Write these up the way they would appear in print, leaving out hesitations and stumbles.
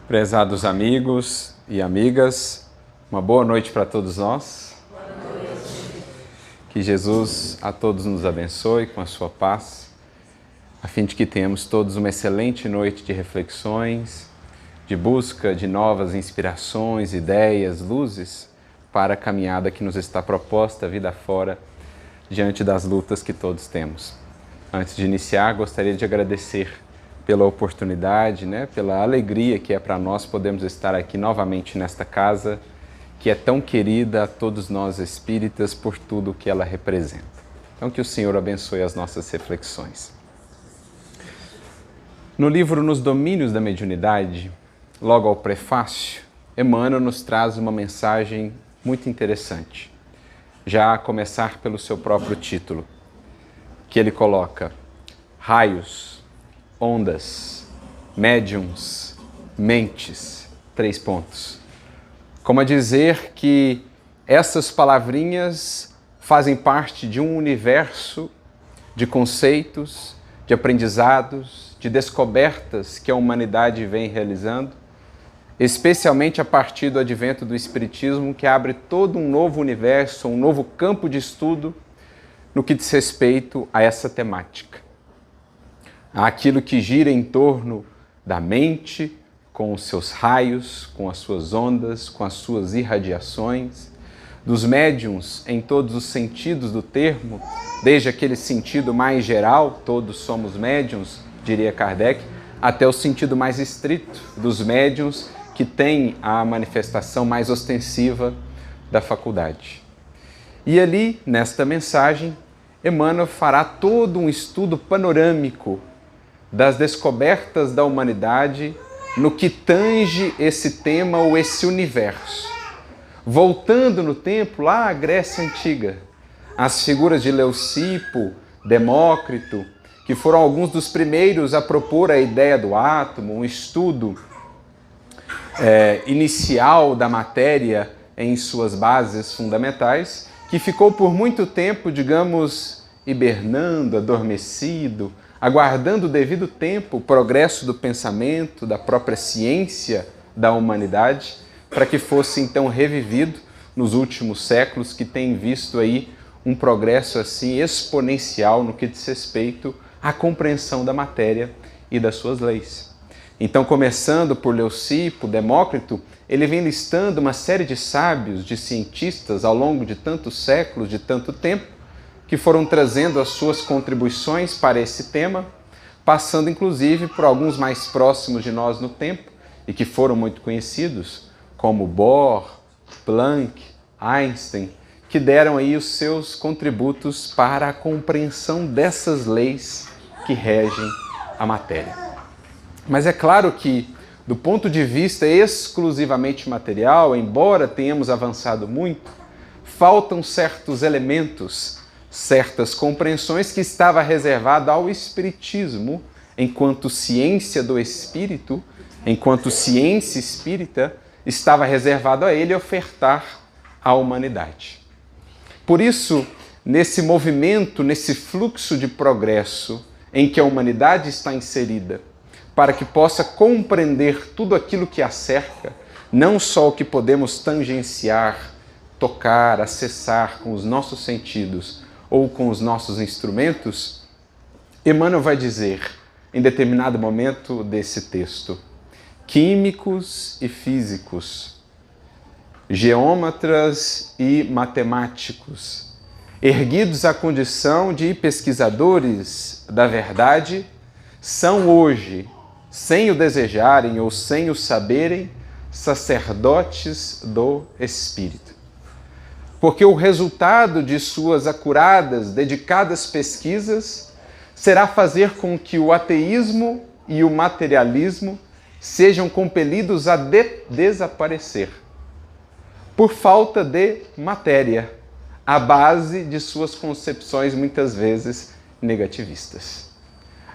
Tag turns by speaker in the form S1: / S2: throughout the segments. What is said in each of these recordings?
S1: Prezados amigos e amigas, uma boa noite para todos nós.
S2: Boa noite.
S1: Que Jesus a todos nos abençoe com a sua paz, a fim de que tenhamos todos uma excelente noite de reflexões, de busca de novas inspirações, ideias, luzes para a caminhada que nos está proposta vida fora, diante das lutas que todos temos. Antes de iniciar, gostaria de agradecer pela oportunidade, pela alegria que é para nós podermos estar aqui novamente nesta casa, que é tão querida a todos nós espíritas por tudo que ela representa. Então que o Senhor abençoe as nossas reflexões. No livro Nos Domínios da Mediunidade, logo ao prefácio, Emmanuel nos traz uma mensagem muito interessante, já a começar pelo seu próprio título, que ele coloca: raios, ondas, médiums, mentes, 3 pontos. Como a dizer que essas palavrinhas fazem parte de um universo de conceitos, de aprendizados, de descobertas que a humanidade vem realizando, especialmente a partir do advento do Espiritismo, que abre todo um novo universo, um novo campo de estudo no que diz respeito a essa temática. Aquilo que gira em torno da mente, com os seus raios, com as suas ondas, com as suas irradiações, dos médiuns em todos os sentidos do termo, desde aquele sentido mais geral, todos somos médiuns, diria Kardec, até o sentido mais estrito dos médiuns que têm a manifestação mais ostensiva da faculdade. E ali, nesta mensagem, Emmanuel fará todo um estudo panorâmico das descobertas da humanidade no que tange esse tema ou esse universo. Voltando no tempo, lá à Grécia Antiga, as figuras de Leucipo, Demócrito, que foram alguns dos primeiros a propor a ideia do átomo, um estudo inicial da matéria em suas bases fundamentais, que ficou por muito tempo, digamos, hibernando, adormecido, aguardando o devido tempo, o progresso do pensamento, da própria ciência da humanidade, para que fosse então revivido nos últimos séculos, que tem visto aí um progresso assim exponencial no que diz respeito à compreensão da matéria e das suas leis. Então, começando por Leucipo, Demócrito, ele vem listando uma série de sábios, de cientistas ao longo de tantos séculos, de tanto tempo, que foram trazendo as suas contribuições para esse tema, passando inclusive por alguns mais próximos de nós no tempo e que foram muito conhecidos, como Bohr, Planck, Einstein, que deram aí os seus contributos para a compreensão dessas leis que regem a matéria. Mas é claro que, do ponto de vista exclusivamente material, embora tenhamos avançado muito, faltam certos elementos, certas compreensões que estava reservada ao Espiritismo, enquanto ciência do Espírito, enquanto ciência espírita, estava reservado a ele ofertar à humanidade. Por isso, nesse movimento, nesse fluxo de progresso em que a humanidade está inserida, para que possa compreender tudo aquilo que a cerca, não só o que podemos tangenciar, tocar, acessar com os nossos sentidos, ou com os nossos instrumentos, Emmanuel vai dizer, em determinado momento desse texto, químicos e físicos, geômetras e matemáticos, erguidos à condição de pesquisadores da verdade, são hoje, sem o desejarem ou sem o saberem, sacerdotes do Espírito. Porque o resultado de suas acuradas, dedicadas pesquisas será fazer com que o ateísmo e o materialismo sejam compelidos a desaparecer por falta de matéria, à base de suas concepções muitas vezes negativistas.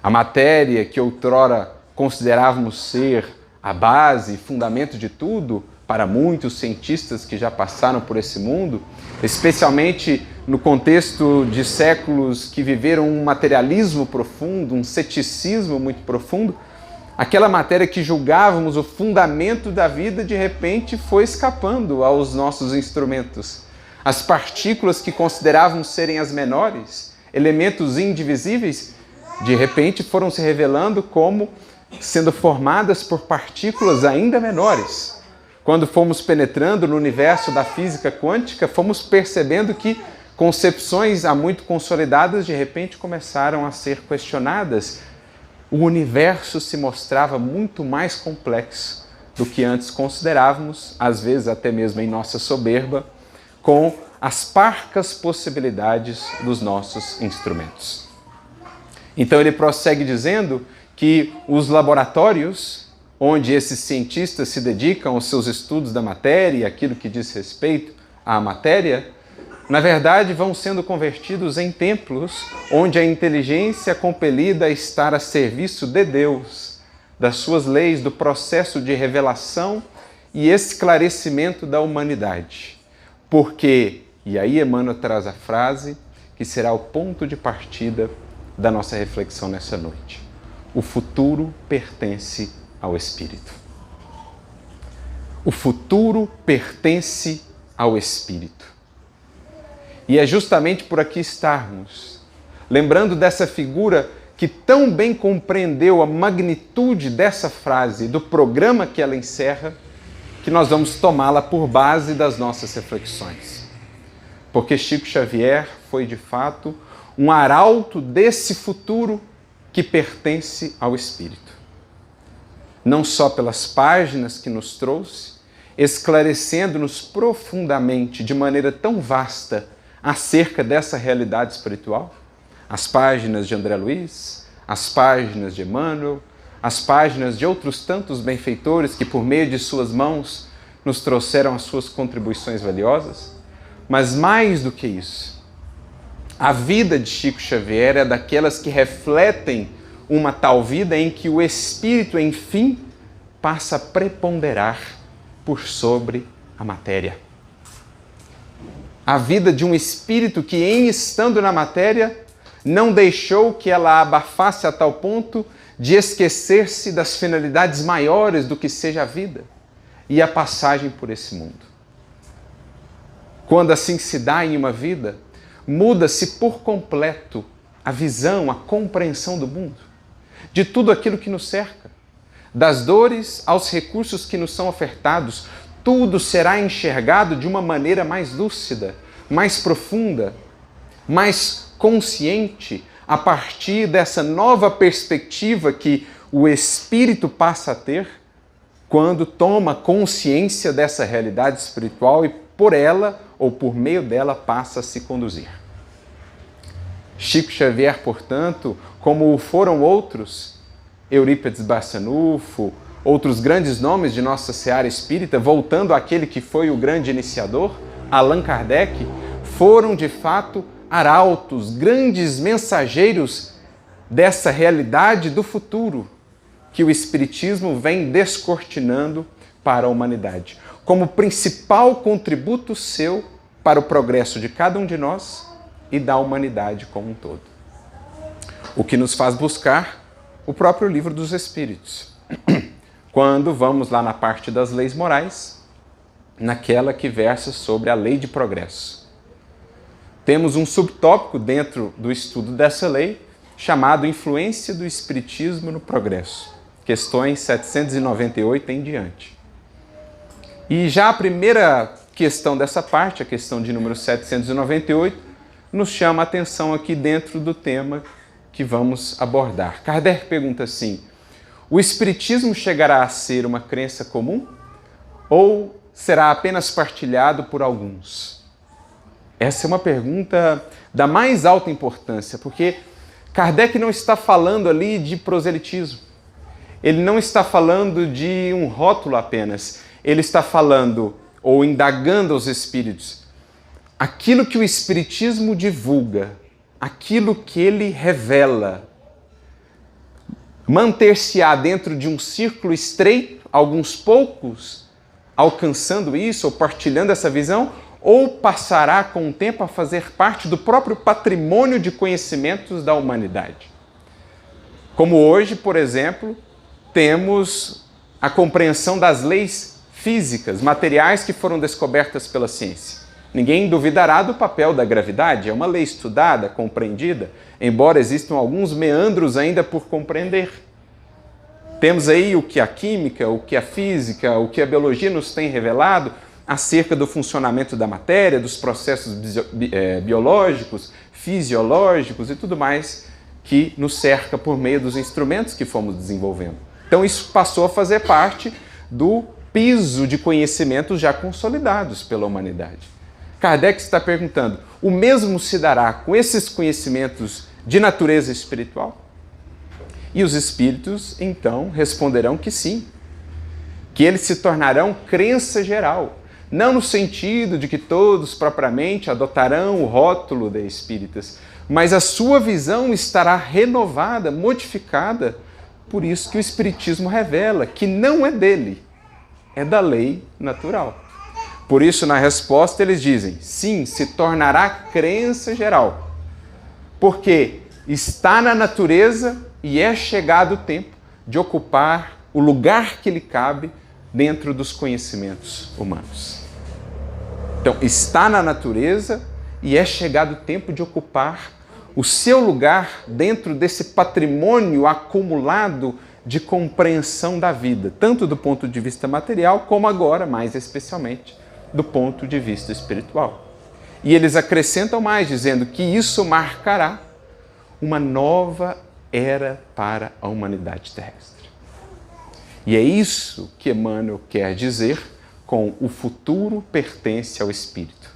S1: A matéria que outrora considerávamos ser a base e fundamento de tudo, para muitos cientistas que já passaram por esse mundo, especialmente no contexto de séculos que viveram um materialismo profundo, um ceticismo muito profundo, Aquela matéria que julgávamos o fundamento da vida, de repente foi escapando aos nossos instrumentos. As partículas que considerávamos serem as menores, elementos indivisíveis, de repente foram se revelando como sendo formadas por partículas ainda menores. Quando fomos penetrando no universo da física quântica, fomos percebendo que concepções há muito consolidadas de repente começaram a ser questionadas. O universo se mostrava muito mais complexo do que antes considerávamos, às vezes até mesmo em nossa soberba, com as parcas possibilidades dos nossos instrumentos. Então ele prossegue dizendo que os laboratórios, onde esses cientistas se dedicam aos seus estudos da matéria e aquilo que diz respeito à matéria, na verdade vão sendo convertidos em templos onde a inteligência é compelida a estar a serviço de Deus, das suas leis, do processo de revelação e esclarecimento da humanidade. Porque, e aí Emmanuel traz a frase que será o ponto de partida da nossa reflexão nessa noite. O futuro pertence ao Espírito. O futuro pertence ao Espírito. E é justamente por aqui estarmos, lembrando dessa figura que tão bem compreendeu a magnitude dessa frase, do programa que ela encerra, que nós vamos tomá-la por base das nossas reflexões. Porque Chico Xavier foi, de fato, um arauto desse futuro que pertence ao Espírito. Não só pelas páginas que nos trouxe, esclarecendo-nos profundamente, de maneira tão vasta, acerca dessa realidade espiritual, as páginas de André Luiz, as páginas de Emmanuel, as páginas de outros tantos benfeitores que por meio de suas mãos nos trouxeram as suas contribuições valiosas, mas mais do que isso, a vida de Chico Xavier é daquelas que refletem uma tal vida em que o Espírito, enfim, passa a preponderar por sobre a matéria. A vida de um espírito que, em estando na matéria, não deixou que ela abafasse a tal ponto de esquecer-se das finalidades maiores do que seja a vida e a passagem por esse mundo. Quando assim se dá em uma vida, muda-se por completo a visão, a compreensão do mundo, de tudo aquilo que nos cerca, das dores aos recursos que nos são ofertados. Tudo será enxergado de uma maneira mais lúcida, mais profunda, mais consciente, a partir dessa nova perspectiva que o espírito passa a ter quando toma consciência dessa realidade espiritual e por ela, ou por meio dela, passa a se conduzir. Chico Xavier, portanto, como foram outros, Eurípides Barçanufo, outros grandes nomes de nossa seara espírita, voltando àquele que foi o grande iniciador, Allan Kardec, foram de fato arautos, grandes mensageiros dessa realidade do futuro que o Espiritismo vem descortinando para a humanidade, como principal contributo seu para o progresso de cada um de nós e da humanidade como um todo. O que nos faz buscar o próprio Livro dos Espíritos. Quando vamos lá na parte das leis morais, naquela que versa sobre a lei de progresso. Temos um subtópico dentro do estudo dessa lei, chamado Influência do Espiritismo no Progresso, questões 798 em diante. E já a primeira questão dessa parte, a questão de número 798, nos chama a atenção aqui dentro do tema que vamos abordar. Kardec pergunta assim: o Espiritismo chegará a ser uma crença comum ou será apenas partilhado por alguns? Essa é uma pergunta da mais alta importância, porque Kardec não está falando ali de proselitismo. Ele não está falando de um rótulo apenas. Ele está falando, ou indagando aos espíritos, aquilo que o Espiritismo divulga, aquilo que ele revela, manter-se-á dentro de um círculo estreito, alguns poucos alcançando isso ou partilhando essa visão, ou passará com o tempo a fazer parte do próprio patrimônio de conhecimentos da humanidade. Como hoje, por exemplo, temos a compreensão das leis físicas, materiais que foram descobertas pela ciência. Ninguém duvidará do papel da gravidade, é uma lei estudada, compreendida, embora existam alguns meandros ainda por compreender. Temos aí o que a química, o que a física, o que a biologia nos tem revelado acerca do funcionamento da matéria, dos processos biológicos, fisiológicos e tudo mais que nos cerca por meio dos instrumentos que fomos desenvolvendo. Então isso passou a fazer parte do piso de conhecimentos já consolidados pela humanidade. Kardec está perguntando, o mesmo se dará com esses conhecimentos de natureza espiritual? E os espíritos, então, responderão que sim, que eles se tornarão crença geral, não no sentido de que todos propriamente adotarão o rótulo de espíritas, mas a sua visão estará renovada, modificada, por isso que o Espiritismo revela que não é dele, é da lei natural. Por isso, na resposta, eles dizem, sim, se tornará crença geral, porque está na natureza e é chegado o tempo de ocupar o lugar que lhe cabe dentro dos conhecimentos humanos. Então, está na natureza e é chegado o tempo de ocupar o seu lugar dentro desse patrimônio acumulado de compreensão da vida, tanto do ponto de vista material, como agora, mais especialmente, do ponto de vista espiritual. E eles acrescentam mais, dizendo que isso marcará uma nova era para a humanidade terrestre. E é isso que Emmanuel quer dizer com o futuro pertence ao Espírito.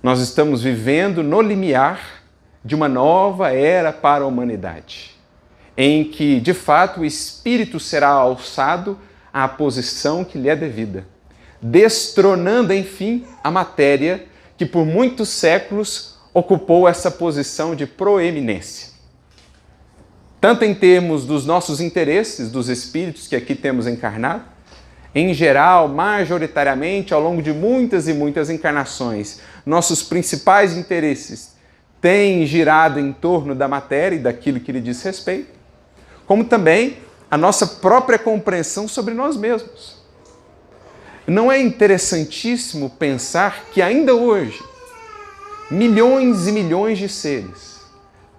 S1: Nós estamos vivendo no limiar de uma nova era para a humanidade, em que, de fato, o Espírito será alçado à posição que lhe é devida, destronando, enfim, a matéria que por muitos séculos ocupou essa posição de proeminência. Tanto em termos dos nossos interesses, dos espíritos que aqui temos encarnado, em geral, majoritariamente, ao longo de muitas e muitas encarnações, nossos principais interesses têm girado em torno da matéria e daquilo que lhe diz respeito, como também a nossa própria compreensão sobre nós mesmos. Não é interessantíssimo pensar que ainda hoje, milhões e milhões de seres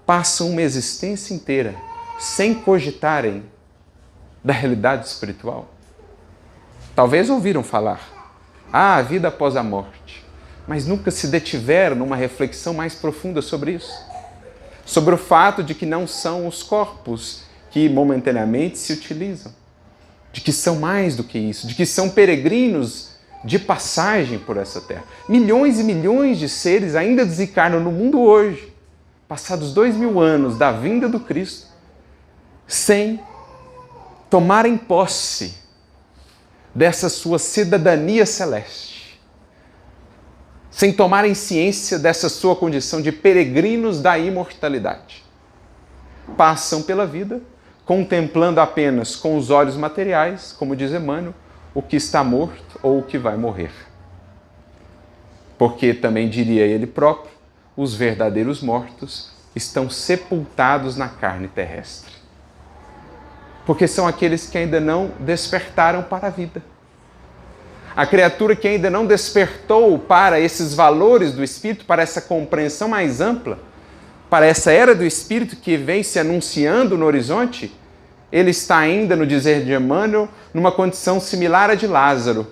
S1: passam uma existência inteira sem cogitarem da realidade espiritual? Talvez ouviram falar, a vida após a morte, mas nunca se detiveram numa reflexão mais profunda sobre isso. Sobre o fato de que não são os corpos que momentaneamente se utilizam, de que são mais do que isso, de que são peregrinos de passagem por essa terra. Milhões e milhões de seres ainda desencarnam no mundo hoje, passados 2000 anos da vinda do Cristo, sem tomarem posse dessa sua cidadania celeste, sem tomarem ciência dessa sua condição de peregrinos da imortalidade. Passam pela vida contemplando apenas com os olhos materiais, como diz Emmanuel, o que está morto ou o que vai morrer. Porque, também diria ele próprio, os verdadeiros mortos estão sepultados na carne terrestre. Porque são aqueles que ainda não despertaram para a vida. A criatura que ainda não despertou para esses valores do Espírito, para essa compreensão mais ampla, para essa era do Espírito que vem se anunciando no horizonte, ele está ainda, no dizer de Emmanuel, numa condição similar à de Lázaro.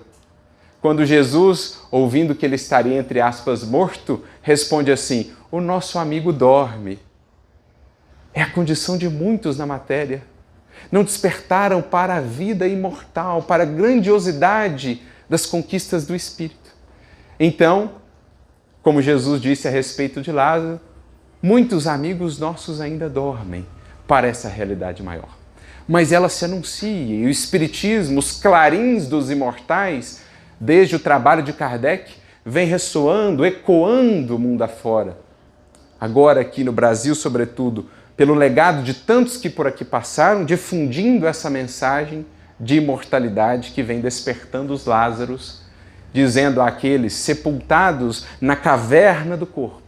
S1: Quando Jesus, ouvindo que ele estaria, entre aspas, morto, responde assim, o nosso amigo dorme. É a condição de muitos na matéria. Não despertaram para a vida imortal, para a grandiosidade das conquistas do Espírito. Então, como Jesus disse a respeito de Lázaro, muitos amigos nossos ainda dormem para essa realidade maior. Mas ela se anuncia, e o Espiritismo, os clarins dos imortais, desde o trabalho de Kardec, vem ressoando, ecoando o mundo afora. Agora aqui no Brasil, sobretudo, pelo legado de tantos que por aqui passaram, difundindo essa mensagem de imortalidade que vem despertando os Lázaros, dizendo àqueles sepultados na caverna do corpo,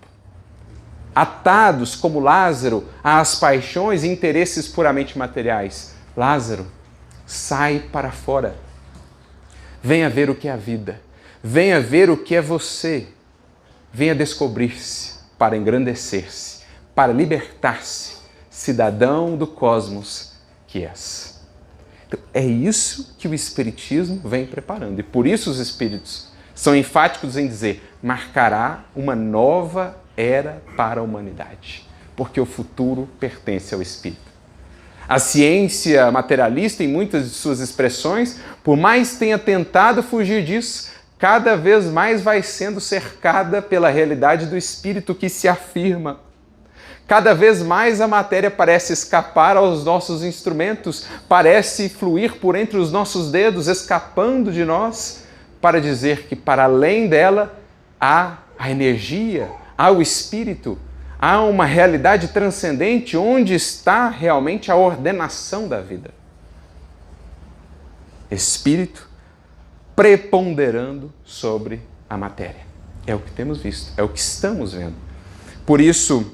S1: atados como Lázaro às paixões e interesses puramente materiais. Lázaro, Sai para fora. Venha ver o que é a vida. Venha ver o que é você. Venha descobrir-se para engrandecer-se, para libertar-se, cidadão do cosmos que és. Então, é isso que o Espiritismo vem preparando. E por isso os Espíritos são enfáticos em dizer: marcará uma nova era para a humanidade, porque o futuro pertence ao Espírito. A ciência materialista, em muitas de suas expressões, por mais tenha tentado fugir disso, cada vez mais vai sendo cercada pela realidade do Espírito que se afirma. Cada vez mais a matéria parece escapar aos nossos instrumentos, parece fluir por entre os nossos dedos, escapando de nós, para dizer que para além dela há a energia, há o Espírito, há uma realidade transcendente onde está realmente a ordenação da vida. Espírito preponderando sobre a matéria. É o que temos visto, é o que estamos vendo. Por isso,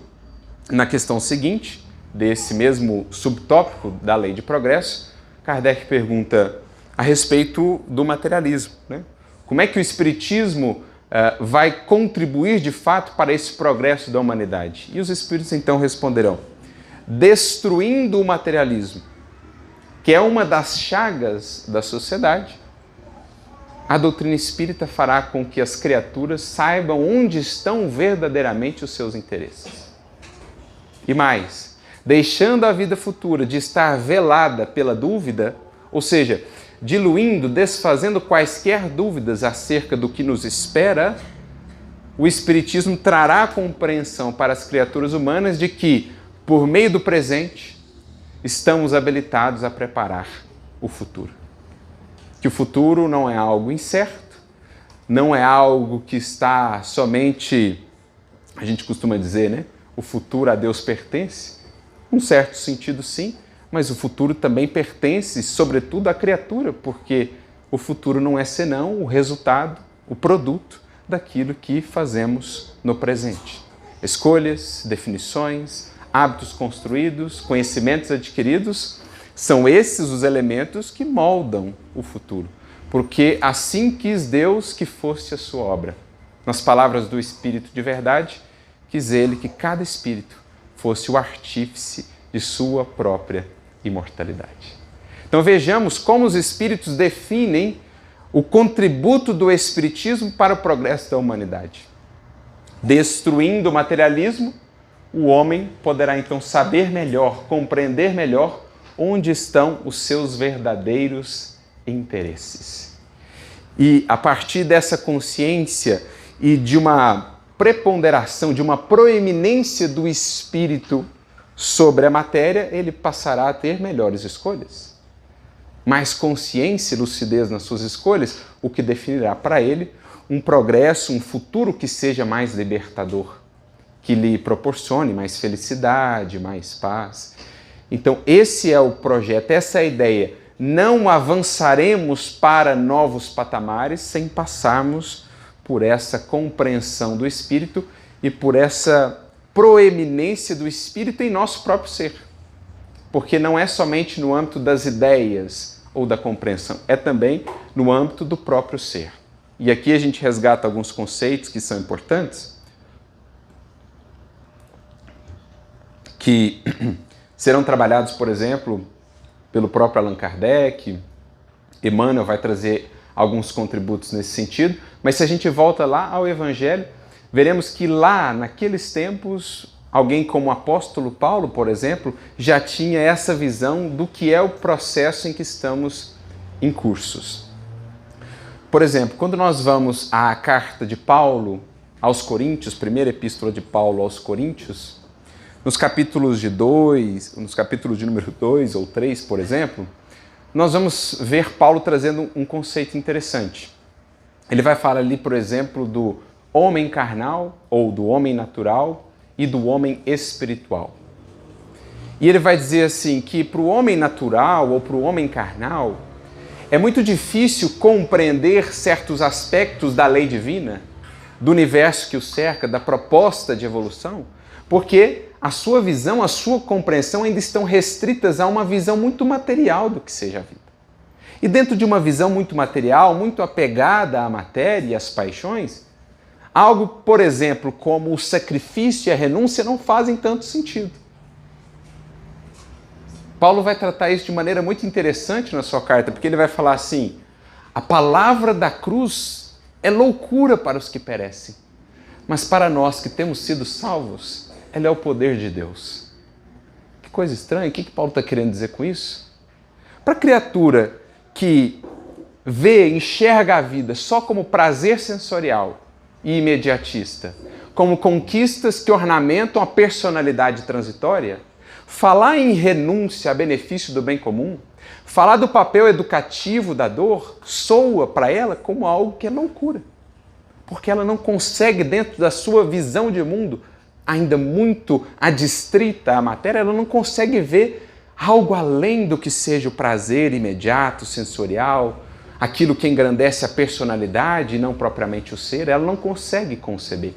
S1: na questão seguinte, desse mesmo subtópico da lei de progresso, Kardec pergunta a respeito do materialismo, né? Como é que o Espiritismo vai contribuir de fato para esse progresso da humanidade? E os Espíritos então responderão: destruindo o materialismo, que é uma das chagas da sociedade, a doutrina espírita fará com que as criaturas saibam onde estão verdadeiramente os seus interesses. E mais, deixando a vida futura de estar velada pela dúvida, ou seja, diluindo, desfazendo quaisquer dúvidas acerca do que nos espera, o Espiritismo trará a compreensão para as criaturas humanas de que, por meio do presente, estamos habilitados a preparar o futuro. Que o futuro não é algo incerto, não é algo que está somente, a gente costuma dizer, né? O futuro a Deus pertence. Num certo sentido, sim, mas o futuro também pertence, sobretudo, à criatura, porque o futuro não é senão o resultado, o produto daquilo que fazemos no presente. Escolhas, definições, hábitos construídos, conhecimentos adquiridos, são esses os elementos que moldam o futuro, porque assim quis Deus que fosse a sua obra. Nas palavras do Espírito de verdade, quis Ele que cada espírito fosse o artífice de sua própria imortalidade. Então vejamos como os Espíritos definem o contributo do Espiritismo para o progresso da humanidade. Destruindo o materialismo, o homem poderá então saber melhor, compreender melhor onde estão os seus verdadeiros interesses. E a partir dessa consciência e de uma preponderação, de uma proeminência do espírito sobre a matéria, ele passará a ter melhores escolhas. Mais consciência e lucidez nas suas escolhas, o que definirá para ele um progresso, um futuro que seja mais libertador, que lhe proporcione mais felicidade, mais paz. Então, esse é o projeto, essa é a ideia. Não avançaremos para novos patamares sem passarmos por essa compreensão do Espírito e por essa proeminência do Espírito em nosso próprio ser. Porque não é somente no âmbito das ideias ou da compreensão, é também no âmbito do próprio ser. E aqui a gente resgata alguns conceitos que são importantes, que serão trabalhados, por exemplo, pelo próprio Allan Kardec. Emmanuel vai trazer alguns contributos nesse sentido, mas se a gente volta lá ao Evangelho, veremos que lá, naqueles tempos, alguém como o apóstolo Paulo, por exemplo, já tinha essa visão do que é o processo em que estamos em cursos. Por exemplo, quando nós vamos à carta de Paulo aos Coríntios, primeira epístola de Paulo aos Coríntios, nos capítulos de número 2 ou 3, por exemplo, nós vamos ver Paulo trazendo um conceito interessante. Ele vai falar ali, por exemplo, do homem carnal ou do homem natural e do homem espiritual. E ele vai dizer assim que para o homem natural ou para o homem carnal é muito difícil compreender certos aspectos da lei divina, do universo que o cerca, da proposta de evolução, porque a sua visão, a sua compreensão ainda estão restritas a uma visão muito material do que seja a vida. E dentro de uma visão muito material, muito apegada à matéria e às paixões, algo, por exemplo, como o sacrifício e a renúncia não fazem tanto sentido. Paulo vai tratar isso de maneira muito interessante na sua carta, porque ele vai falar assim: a palavra da cruz é loucura para os que perecem, mas para nós que temos sido salvos, ela é o poder de Deus. Que coisa estranha, o que Paulo está querendo dizer com isso? Para a criatura que enxerga a vida só como prazer sensorial e imediatista, como conquistas que ornamentam a personalidade transitória, falar em renúncia a benefício do bem comum, falar do papel educativo da dor, soa para ela como algo que é loucura. Porque ela não consegue, dentro da sua visão de mundo, ainda muito adstrita à matéria, ela não consegue ver algo além do que seja o prazer imediato, sensorial, aquilo que engrandece a personalidade e não propriamente o ser, ela não consegue conceber.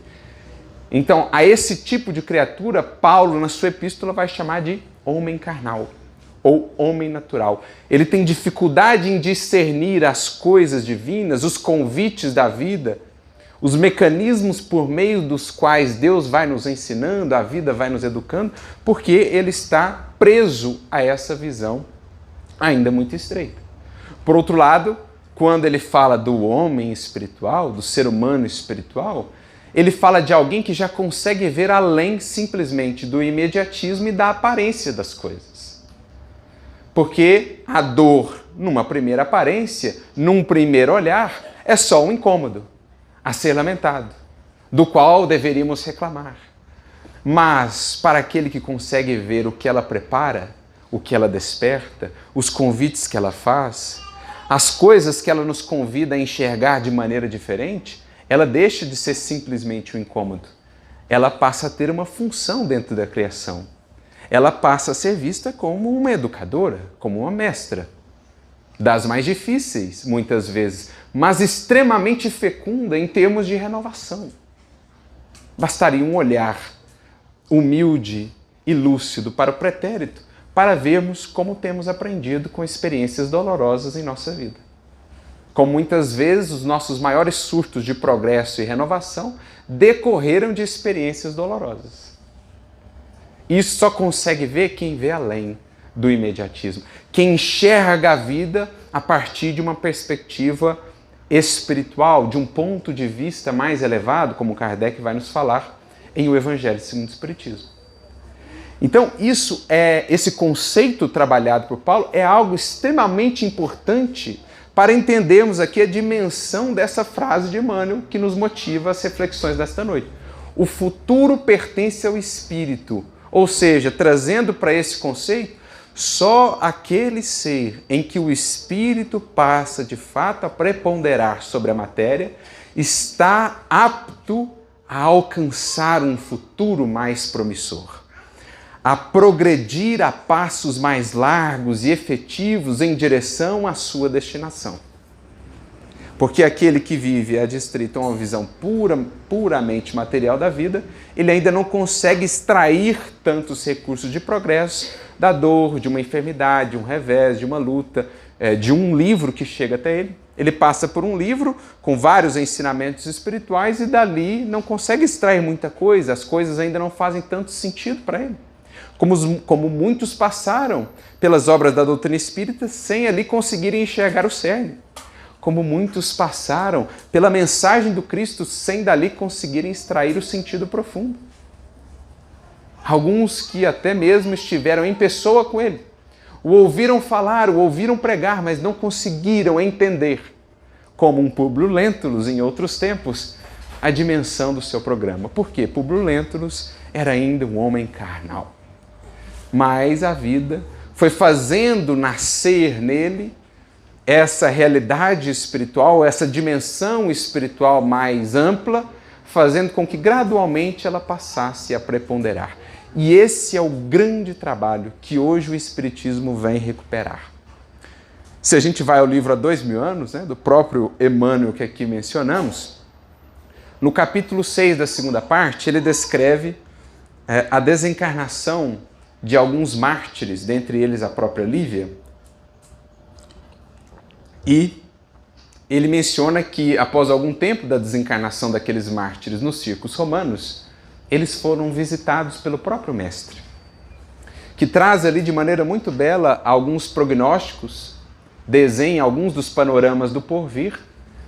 S1: Então, a esse tipo de criatura, Paulo, na sua epístola, vai chamar de homem carnal ou homem natural. Ele tem dificuldade em discernir as coisas divinas, os convites da vida, os mecanismos por meio dos quais Deus vai nos ensinando, a vida vai nos educando, porque ele está preso a essa visão ainda muito estreita. Por outro lado, quando ele fala do homem espiritual, do ser humano espiritual, ele fala de alguém que já consegue ver além simplesmente do imediatismo e da aparência das coisas. Porque a dor, numa primeira aparência, num primeiro olhar, é só um incômodo a ser lamentado, do qual deveríamos reclamar. Mas para aquele que consegue ver o que ela prepara, o que ela desperta, os convites que ela faz, as coisas que ela nos convida a enxergar de maneira diferente, ela deixa de ser simplesmente um incômodo. Ela passa a ter uma função dentro da criação. Ela passa a ser vista como uma educadora, como uma mestra. Das mais difíceis, muitas vezes, mas extremamente fecunda em termos de renovação. Bastaria um olhar humilde e lúcido para o pretérito para vermos como temos aprendido com experiências dolorosas em nossa vida. Como muitas vezes os nossos maiores surtos de progresso e renovação decorreram de experiências dolorosas. Isso só consegue ver quem vê além do imediatismo, quem enxerga a vida a partir de uma perspectiva espiritual, de um ponto de vista mais elevado, como Kardec vai nos falar em O Evangelho segundo o Espiritismo. Então, esse conceito trabalhado por Paulo é algo extremamente importante para entendermos aqui a dimensão dessa frase de Emmanuel que nos motiva as reflexões desta noite. O futuro pertence ao espírito, ou seja, trazendo para esse conceito, só aquele ser em que o espírito passa de fato a preponderar sobre a matéria está apto a alcançar um futuro mais promissor, a progredir a passos mais largos e efetivos em direção à sua destinação. Porque aquele que vive adstrito a uma visão puramente material da vida, ele ainda não consegue extrair tantos recursos de progresso da dor, de uma enfermidade, de um revés, de uma luta, de um livro que chega até ele. Ele passa por um livro com vários ensinamentos espirituais e dali não consegue extrair muita coisa, as coisas ainda não fazem tanto sentido para ele. Como muitos passaram pelas obras da doutrina espírita sem ali conseguirem enxergar o cerne. Como muitos passaram pela mensagem do Cristo sem dali conseguirem extrair o sentido profundo. Alguns que até mesmo estiveram em pessoa com ele, o ouviram falar, o ouviram pregar, mas não conseguiram entender, como um Públio Lentulus em outros tempos, a dimensão do seu programa. Por quê? Públio Lentulus era ainda um homem carnal. Mas a vida foi fazendo nascer nele essa realidade espiritual, essa dimensão espiritual mais ampla, fazendo com que gradualmente ela passasse a preponderar. E esse é o grande trabalho que hoje o Espiritismo vem recuperar. Se a gente vai ao livro Há 2000 anos, do próprio Emmanuel que aqui mencionamos, no capítulo 6 da segunda parte, ele descreve a desencarnação de alguns mártires, dentre eles a própria Lívia. E ele menciona que, após algum tempo da desencarnação daqueles mártires nos circos romanos, eles foram visitados pelo próprio Mestre, que traz ali de maneira muito bela alguns prognósticos, desenha alguns dos panoramas do porvir,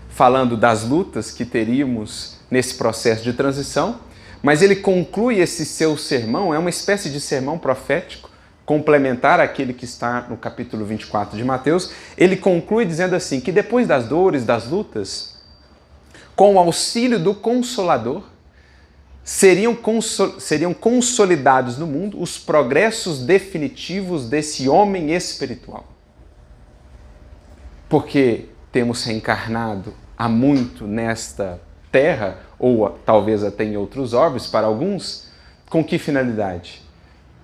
S1: falando das lutas que teríamos nesse processo de transição, mas ele conclui esse seu sermão, é uma espécie de sermão profético, complementar àquele que está no capítulo 24 de Mateus. Ele conclui dizendo assim, que depois das dores, das lutas, com o auxílio do Consolador, seriam consolidados no mundo os progressos definitivos desse homem espiritual. Porque temos reencarnado há muito nesta terra, ou talvez até em outros orbes para alguns, com que finalidade?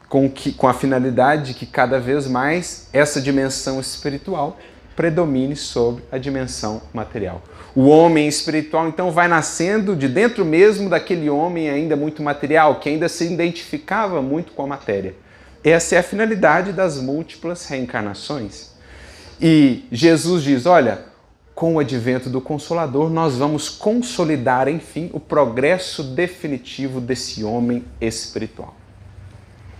S1: Com a finalidade de que cada vez mais essa dimensão espiritual predomine sobre a dimensão material. O homem espiritual, então, vai nascendo de dentro mesmo daquele homem ainda muito material, que ainda se identificava muito com a matéria. Essa é a finalidade das múltiplas reencarnações. E Jesus diz, olha, com o advento do Consolador, nós vamos consolidar, enfim, o progresso definitivo desse homem espiritual.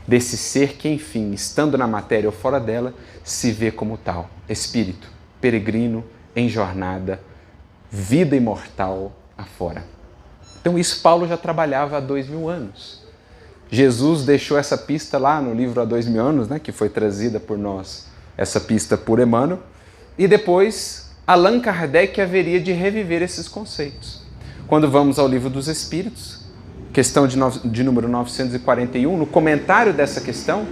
S1: Desse ser que, enfim, estando na matéria ou fora dela, se vê como tal, espírito, peregrino, em jornada, vida imortal afora. Então isso Paulo já trabalhava há 2000 anos. Jesus deixou essa pista lá no livro Há 2000 anos, né, que foi trazida por nós, essa pista por Emmanuel, e depois Allan Kardec haveria de reviver esses conceitos. Quando vamos ao Livro dos Espíritos, questão de número 941, no comentário dessa questão,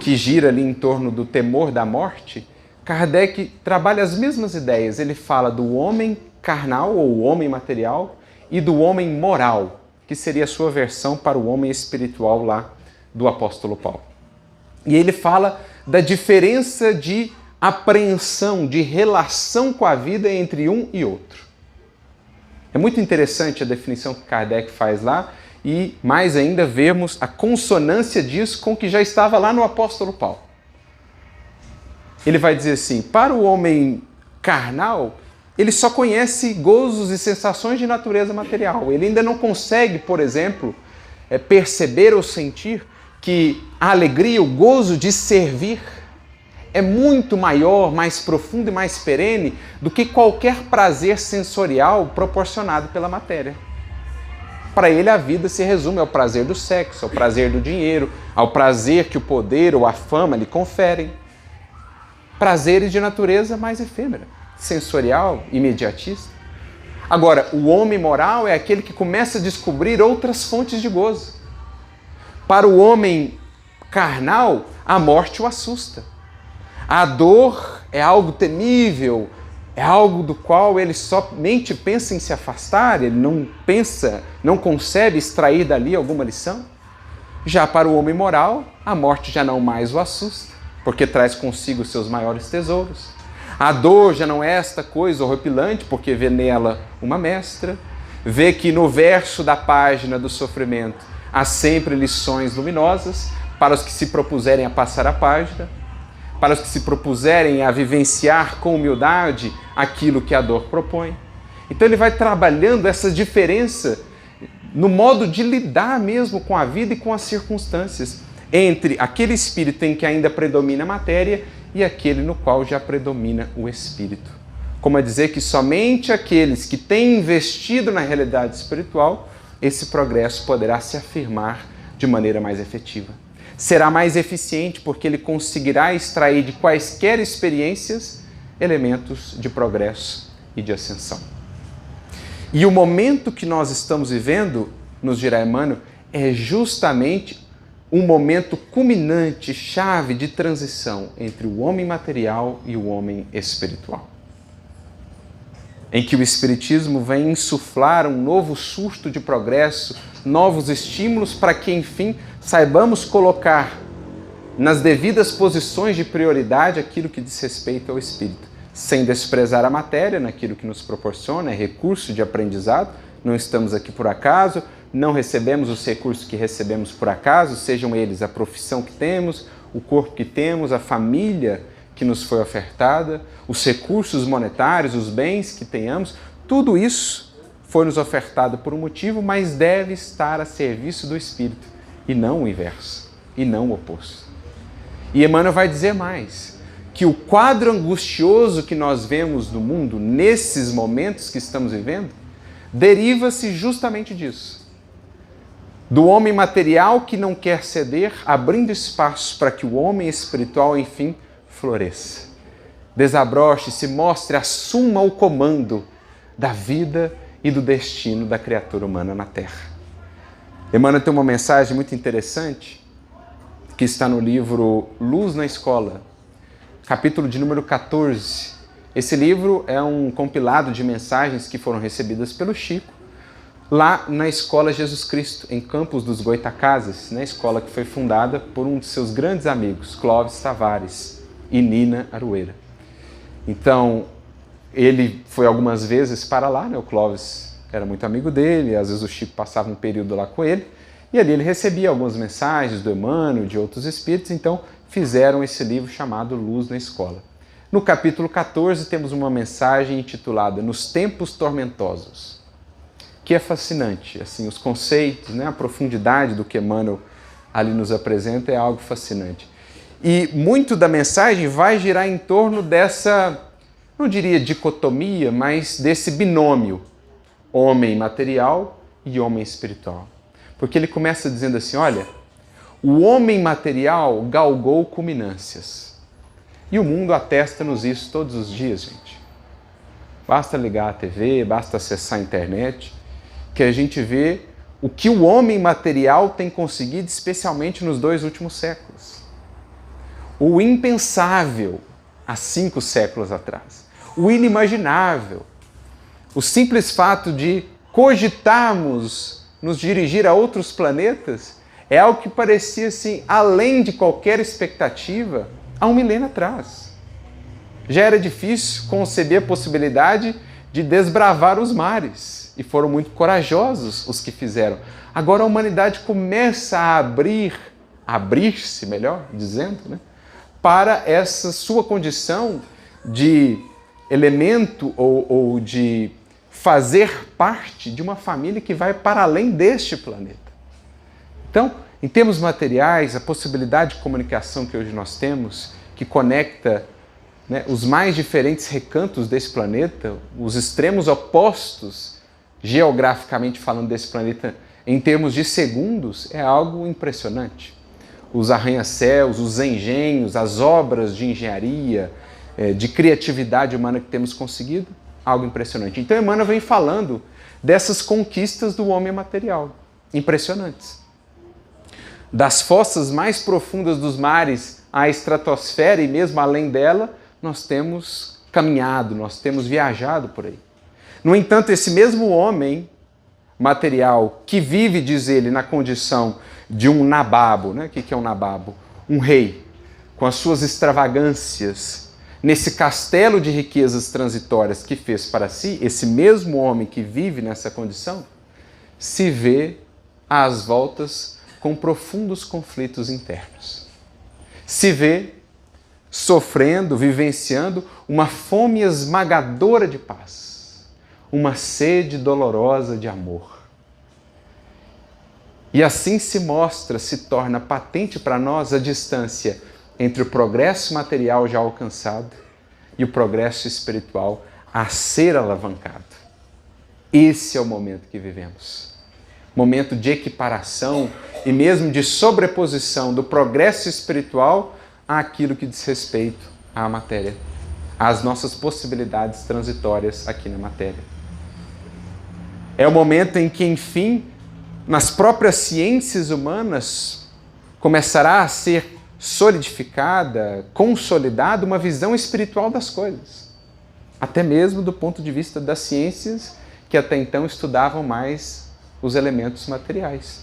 S1: que gira ali em torno do temor da morte, Kardec trabalha as mesmas ideias. Ele fala do homem carnal ou homem material e do homem moral, que seria a sua versão para o homem espiritual lá do apóstolo Paulo. E ele fala da diferença de apreensão, de relação com a vida entre um e outro. É muito interessante a definição que Kardec faz lá e, mais ainda, vermos a consonância disso com o que já estava lá no apóstolo Paulo. Ele vai dizer assim, para o homem carnal, ele só conhece gozos e sensações de natureza material. Ele ainda não consegue, por exemplo, perceber ou sentir que a alegria, o gozo de servir é muito maior, mais profundo e mais perene do que qualquer prazer sensorial proporcionado pela matéria. Para ele, a vida se resume ao prazer do sexo, ao prazer do dinheiro, ao prazer que o poder ou a fama lhe conferem. Prazeres de natureza mais efêmera, sensorial, imediatista. Agora, o homem moral é aquele que começa a descobrir outras fontes de gozo. Para o homem carnal, a morte o assusta. A dor é algo temível, é algo do qual ele somente pensa em se afastar, ele não concebe extrair dali alguma lição. Já para o homem moral, a morte já não mais o assusta, porque traz consigo os seus maiores tesouros. A dor já não é esta coisa horripilante, porque vê nela uma mestra, vê que no verso da página do sofrimento há sempre lições luminosas para os que se propuserem a passar a página, para os que se propuserem a vivenciar com humildade aquilo que a dor propõe. Então ele vai trabalhando essa diferença no modo de lidar mesmo com a vida e com as circunstâncias, entre aquele espírito em que ainda predomina a matéria e aquele no qual já predomina o espírito. Como a dizer que somente aqueles que têm investido na realidade espiritual, esse progresso poderá se afirmar de maneira mais efetiva. Será mais eficiente porque ele conseguirá extrair de quaisquer experiências elementos de progresso e de ascensão. E o momento que nós estamos vivendo, nos dirá Emmanuel, é justamente um momento culminante, chave de transição entre o homem material e o homem espiritual. Em que o Espiritismo vem insuflar um novo surto de progresso, novos estímulos para que, enfim, saibamos colocar nas devidas posições de prioridade aquilo que diz respeito ao espírito, sem desprezar a matéria naquilo que nos proporciona, é recurso de aprendizado, não estamos aqui por acaso, não recebemos os recursos que recebemos por acaso, sejam eles a profissão que temos, o corpo que temos, a família que nos foi ofertada, os recursos monetários, os bens que tenhamos, tudo isso foi nos ofertado por um motivo, mas deve estar a serviço do Espírito, e não o inverso, e não o oposto. E Emmanuel vai dizer mais, que o quadro angustioso que nós vemos no mundo, nesses momentos que estamos vivendo, deriva-se justamente disso. Do homem material que não quer ceder, abrindo espaço para que o homem espiritual, enfim, floresça. Desabroche, se mostre, assuma o comando da vida e do destino da criatura humana na Terra. Emmanuel tem uma mensagem muito interessante que está no livro Luz na Escola, capítulo de número 14. Esse livro é um compilado de mensagens que foram recebidas pelo Chico lá na Escola Jesus Cristo, em Campos dos Goitacazes, na escola que foi fundada por um de seus grandes amigos, Clóvis Tavares e Nina Arueira. Então, ele foi algumas vezes para lá, né? O Clóvis era muito amigo dele, às vezes o Chico passava um período lá com ele, e ali ele recebia algumas mensagens do Emmanuel, de outros espíritos, então fizeram esse livro chamado Luz na Escola. No capítulo 14 temos uma mensagem intitulada Nos Tempos Tormentosos, que é fascinante, assim, os conceitos, né, a profundidade do que Emmanuel ali nos apresenta é algo fascinante. E muito da mensagem vai girar em torno dessa, não diria dicotomia, mas desse binômio, homem material e homem espiritual. Porque ele começa dizendo assim, olha, o homem material galgou culminâncias. E o mundo atesta-nos isso todos os dias, gente. Basta ligar a TV, basta acessar a internet, que a gente vê o que o homem material tem conseguido, especialmente nos 2 últimos séculos. O impensável, há 5 séculos atrás. O inimaginável. O simples fato de cogitarmos nos dirigir a outros planetas é algo que parecia assim, além de qualquer expectativa, há um milênio atrás. Já era difícil conceber a possibilidade de desbravar os mares, e foram muito corajosos os que fizeram. Agora a humanidade começa a abrir-se, melhor dizendo, né, para essa sua condição de elemento ou de fazer parte de uma família que vai para além deste planeta. Então, em termos materiais, a possibilidade de comunicação que hoje nós temos, que conecta, né, os mais diferentes recantos desse planeta, os extremos opostos, geograficamente falando, desse planeta, em termos de segundos, é algo impressionante. Os arranha-céus, os engenhos, as obras de engenharia, de criatividade humana que temos conseguido, algo impressionante. Então, Emmanuel vem falando dessas conquistas do homem material, impressionantes. Das fossas mais profundas dos mares à estratosfera e mesmo além dela, nós temos caminhado, nós temos viajado por aí. No entanto, esse mesmo homem material que vive, diz ele, na condição de um nababo, né? O que é um nababo? Um rei, com as suas extravagâncias, nesse castelo de riquezas transitórias que fez para si, esse mesmo homem que vive nessa condição, se vê às voltas com profundos conflitos internos. Se vê sofrendo, vivenciando uma fome esmagadora de paz, uma sede dolorosa de amor. E assim se mostra, se torna patente para nós a distância entre o progresso material já alcançado e o progresso espiritual a ser alavancado. Esse é o momento que vivemos. Momento de equiparação e mesmo de sobreposição do progresso espiritual àquilo que diz respeito à matéria, às nossas possibilidades transitórias aqui na matéria. É o momento em que, enfim, nas próprias ciências humanas, começará a ser solidificada, consolidada uma visão espiritual das coisas. Até mesmo do ponto de vista das ciências que até então estudavam mais os elementos materiais.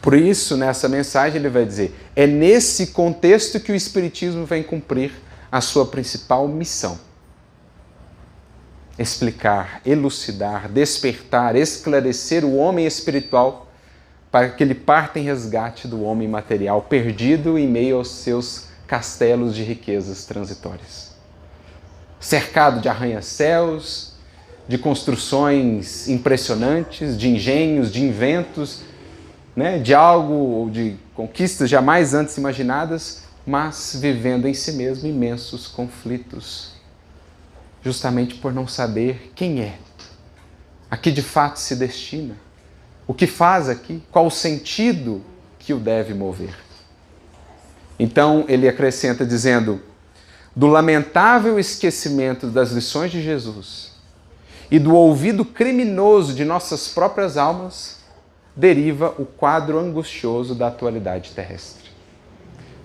S1: Por isso, nessa mensagem ele vai dizer, é nesse contexto que o Espiritismo vem cumprir a sua principal missão. Explicar, elucidar, despertar, esclarecer o homem espiritual para que ele parta em resgate do homem material perdido em meio aos seus castelos de riquezas transitórias. Cercado de arranha-céus, de construções impressionantes, de engenhos, de inventos, né, de algo, de conquistas jamais antes imaginadas, mas vivendo em si mesmo imensos conflitos, justamente por não saber quem é, a que de fato se destina, o que faz aqui, qual o sentido que o deve mover. Então ele acrescenta dizendo: do lamentável esquecimento das lições de Jesus e do ouvido criminoso de nossas próprias almas, deriva o quadro angustioso da atualidade terrestre.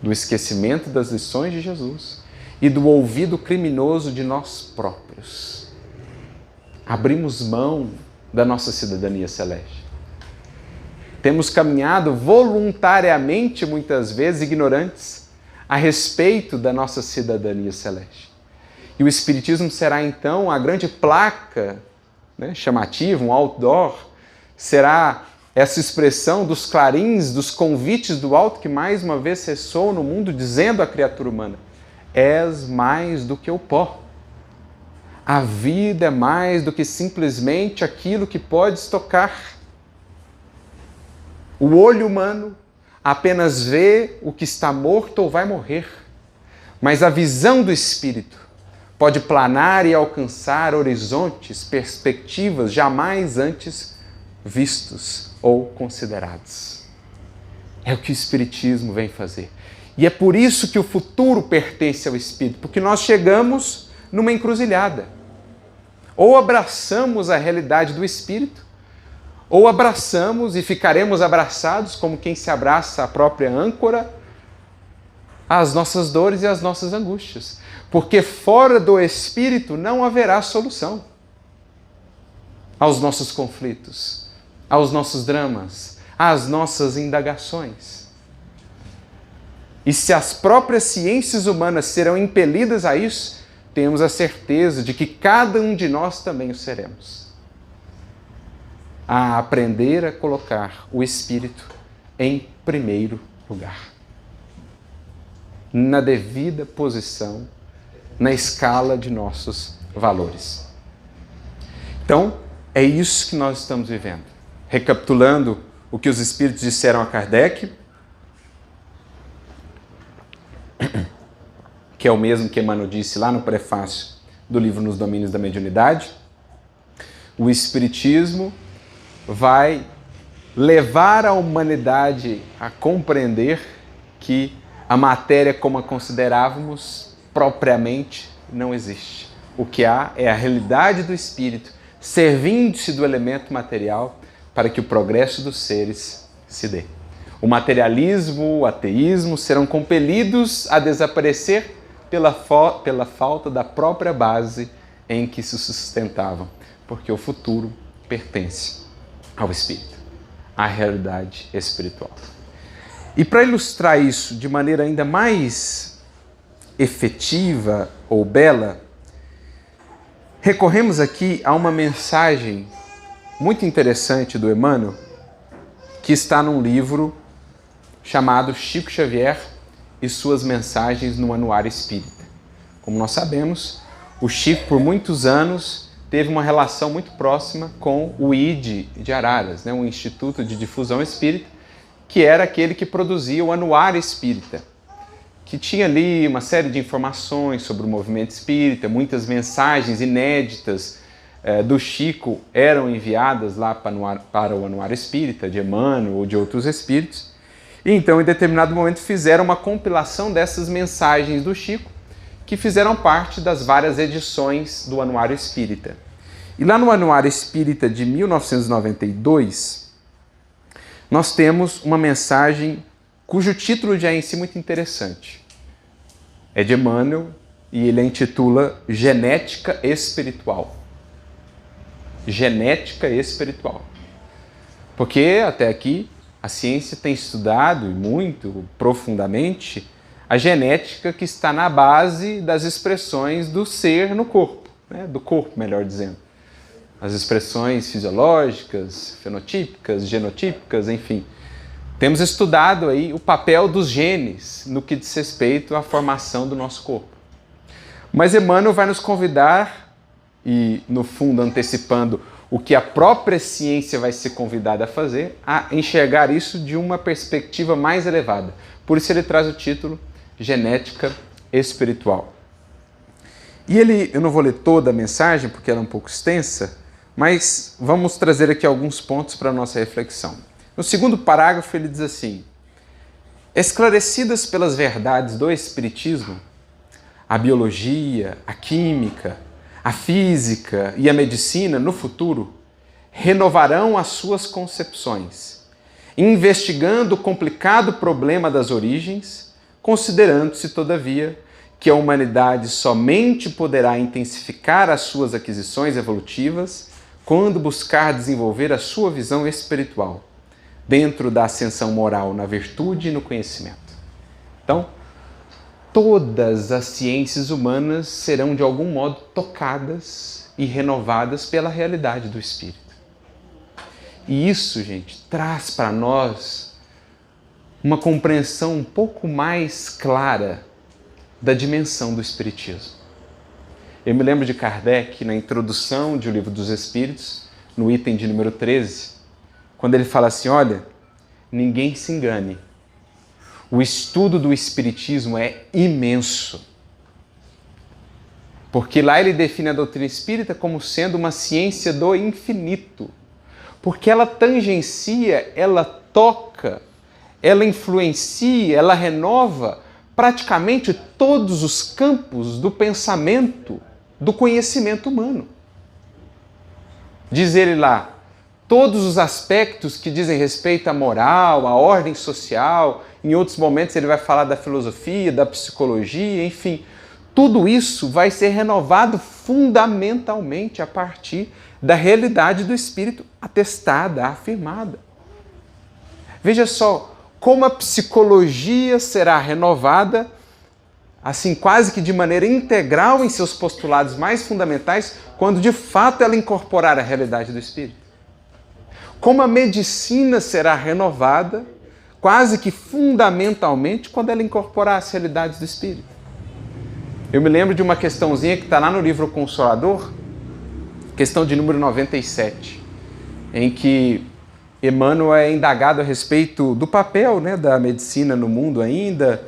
S1: Do esquecimento das lições de Jesus e do ouvido criminoso de nós próprios. Abrimos mão da nossa cidadania celeste. Temos caminhado voluntariamente, muitas vezes ignorantes, a respeito da nossa cidadania celeste. E o Espiritismo será então a grande placa, né, chamativa, um outdoor, será essa expressão dos clarins, dos convites do alto que mais uma vez ressoam no mundo, dizendo à criatura humana: és mais do que o pó. A vida é mais do que simplesmente aquilo que podes tocar. O olho humano apenas vê o que está morto ou vai morrer, mas a visão do Espírito pode planar e alcançar horizontes, perspectivas jamais antes vistos ou considerados. É o que o Espiritismo vem fazer. E é por isso que o futuro pertence ao Espírito, porque nós chegamos numa encruzilhada. Ou abraçamos a realidade do Espírito, ou abraçamos e ficaremos abraçados como quem se abraça à própria âncora, às nossas dores e às nossas angústias. Porque fora do Espírito não haverá solução aos nossos conflitos, aos nossos dramas, às nossas indagações. E se as próprias ciências humanas serão impelidas a isso, temos a certeza de que cada um de nós também o seremos. A aprender a colocar o Espírito em primeiro lugar, na devida posição, na escala de nossos valores. Então, é isso que nós estamos vivendo. Recapitulando o que os Espíritos disseram a Kardec, que é o mesmo que Emmanuel disse lá no prefácio do livro Nos Domínios da Mediunidade, o Espiritismo vai levar a humanidade a compreender que a matéria como a considerávamos propriamente não existe. O que há é a realidade do Espírito, servindo-se do elemento material para que o progresso dos seres se dê. O materialismo, o ateísmo serão compelidos a desaparecer pela falta da própria base em que se sustentavam, porque o futuro pertence ao Espírito, à realidade espiritual. E para ilustrar isso de maneira ainda mais efetiva ou bela, recorremos aqui a uma mensagem muito interessante do Emmanuel, que está num livro chamado Chico Xavier e suas mensagens no Anuário Espírita. Como nós sabemos, o Chico, por muitos anos, teve uma relação muito próxima com o ID de Araras, né, um Instituto de Difusão Espírita, que era aquele que produzia o Anuário Espírita, que tinha ali uma série de informações sobre o movimento espírita, muitas mensagens inéditas do Chico eram enviadas lá para o Anuário Espírita, de Emmanuel ou de outros espíritos. E então, em determinado momento, fizeram uma compilação dessas mensagens do Chico, que fizeram parte das várias edições do Anuário Espírita. E lá no Anuário Espírita de 1992, nós temos uma mensagem cujo título já é em si muito interessante. É de Emmanuel e ele a intitula Genética Espiritual. Genética Espiritual. Porque até aqui a ciência tem estudado, e muito profundamente, a genética que está na base das expressões do ser no corpo, né? Do corpo, melhor dizendo. As expressões fisiológicas, fenotípicas, genotípicas, enfim. Temos estudado aí o papel dos genes no que diz respeito à formação do nosso corpo. Mas Emmanuel vai nos convidar, e no fundo antecipando o que a própria ciência vai ser convidada a fazer, a enxergar isso de uma perspectiva mais elevada. Por isso ele traz o título Genética Espiritual. E eu não vou ler toda a mensagem porque ela é um pouco extensa, mas vamos trazer aqui alguns pontos para a nossa reflexão. No segundo parágrafo ele diz assim: esclarecidas pelas verdades do Espiritismo, a biologia, a química, a física e a medicina, no futuro, renovarão as suas concepções, investigando o complicado problema das origens, considerando-se, todavia, que a humanidade somente poderá intensificar as suas aquisições evolutivas quando buscar desenvolver a sua visão espiritual, dentro da ascensão moral na virtude e no conhecimento. Então, todas as ciências humanas serão de algum modo tocadas e renovadas pela realidade do Espírito. E isso, gente, traz para nós uma compreensão um pouco mais clara da dimensão do Espiritismo. Eu me lembro de Kardec, na introdução de O Livro dos Espíritos, no item de número 13, quando ele fala assim: olha, ninguém se engane, o estudo do Espiritismo é imenso. Porque lá ele define a doutrina espírita como sendo uma ciência do infinito. Porque ela tangencia, ela toca, ela influencia, ela renova praticamente todos os campos do pensamento, do conhecimento humano. Diz ele lá, todos os aspectos que dizem respeito à moral, à ordem social, em outros momentos ele vai falar da filosofia, da psicologia, enfim, tudo isso vai ser renovado fundamentalmente a partir da realidade do Espírito atestada, afirmada. Veja só como a psicologia será renovada, assim, quase que de maneira integral em seus postulados mais fundamentais, quando de fato ela incorporar a realidade do Espírito. Como a medicina será renovada, quase que fundamentalmente, quando ela incorporar as realidades do Espírito. Eu me lembro de uma questãozinha que está lá no livro Consolador, questão de número 97, em que Emmanuel é indagado a respeito do papel, né, da medicina no mundo ainda,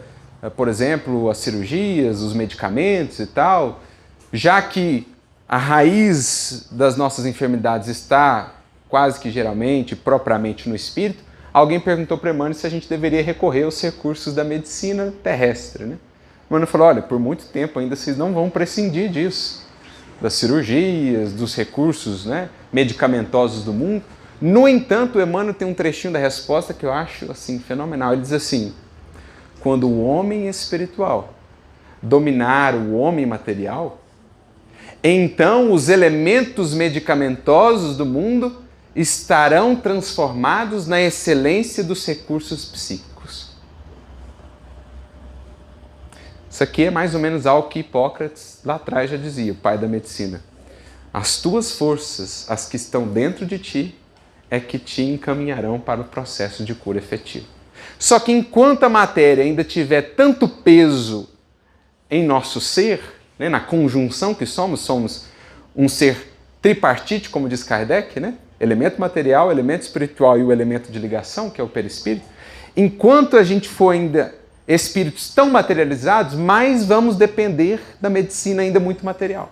S1: por exemplo, as cirurgias, os medicamentos e tal, já que a raiz das nossas enfermidades está quase que geralmente, propriamente no espírito. Alguém perguntou para Emmanuel se a gente deveria recorrer aos recursos da medicina terrestre, né? Emmanuel falou, olha, por muito tempo ainda vocês não vão prescindir disso, das cirurgias, dos recursos, né, medicamentosos do mundo. No entanto, Emmanuel tem um trechinho da resposta que eu acho assim, fenomenal. Ele diz assim: quando o homem espiritual dominar o homem material, então os elementos medicamentosos do mundo estarão transformados na excelência dos recursos psíquicos. Isso aqui é mais ou menos algo que Hipócrates lá atrás já dizia, o pai da medicina. As tuas forças, as que estão dentro de ti, é que te encaminharão para o processo de cura efetivo. Só que enquanto a matéria ainda tiver tanto peso em nosso ser, né, na conjunção que somos um ser tripartite, como diz Kardec, né? Elemento material, elemento espiritual e o elemento de ligação, que é o perispírito. Enquanto a gente for ainda espíritos tão materializados, mais vamos depender da medicina ainda muito material.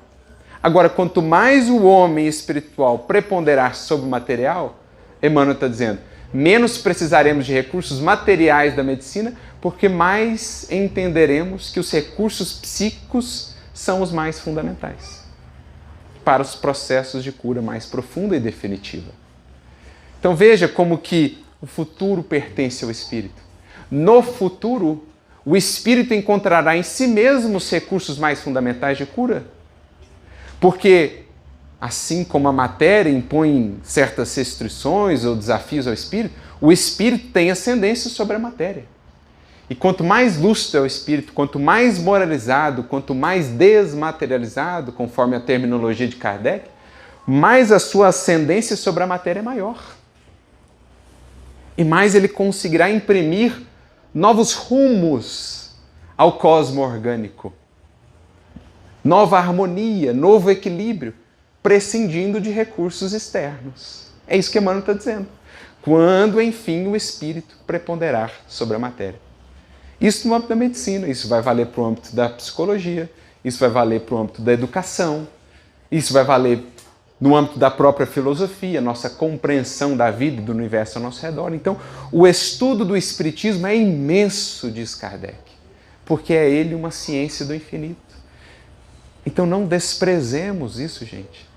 S1: Agora, quanto mais o homem espiritual preponderar sobre o material, Emmanuel está dizendo, menos precisaremos de recursos materiais da medicina, porque mais entenderemos que os recursos psíquicos são os mais fundamentais para os processos de cura mais profunda e definitiva. Então veja como que o futuro pertence ao espírito. No futuro, o espírito encontrará em si mesmo os recursos mais fundamentais de cura, porque assim como a matéria impõe certas restrições ou desafios ao espírito, o espírito tem ascendência sobre a matéria. E quanto mais lúcido é o espírito, quanto mais moralizado, quanto mais desmaterializado, conforme a terminologia de Kardec, mais a sua ascendência sobre a matéria é maior. e mais ele conseguirá imprimir novos rumos ao cosmo orgânico. Nova harmonia, novo equilíbrio, prescindindo de recursos externos. É isso que Emmanuel está dizendo. Quando, enfim, o espírito preponderar sobre a matéria. Isso no âmbito da medicina, isso vai valer para o âmbito da psicologia, isso vai valer para o âmbito da educação, isso vai valer no âmbito da própria filosofia, nossa compreensão da vida e do universo ao nosso redor. Então, o estudo do espiritismo é imenso, diz Kardec, porque é ele uma ciência do infinito. Então não desprezemos isso, gente.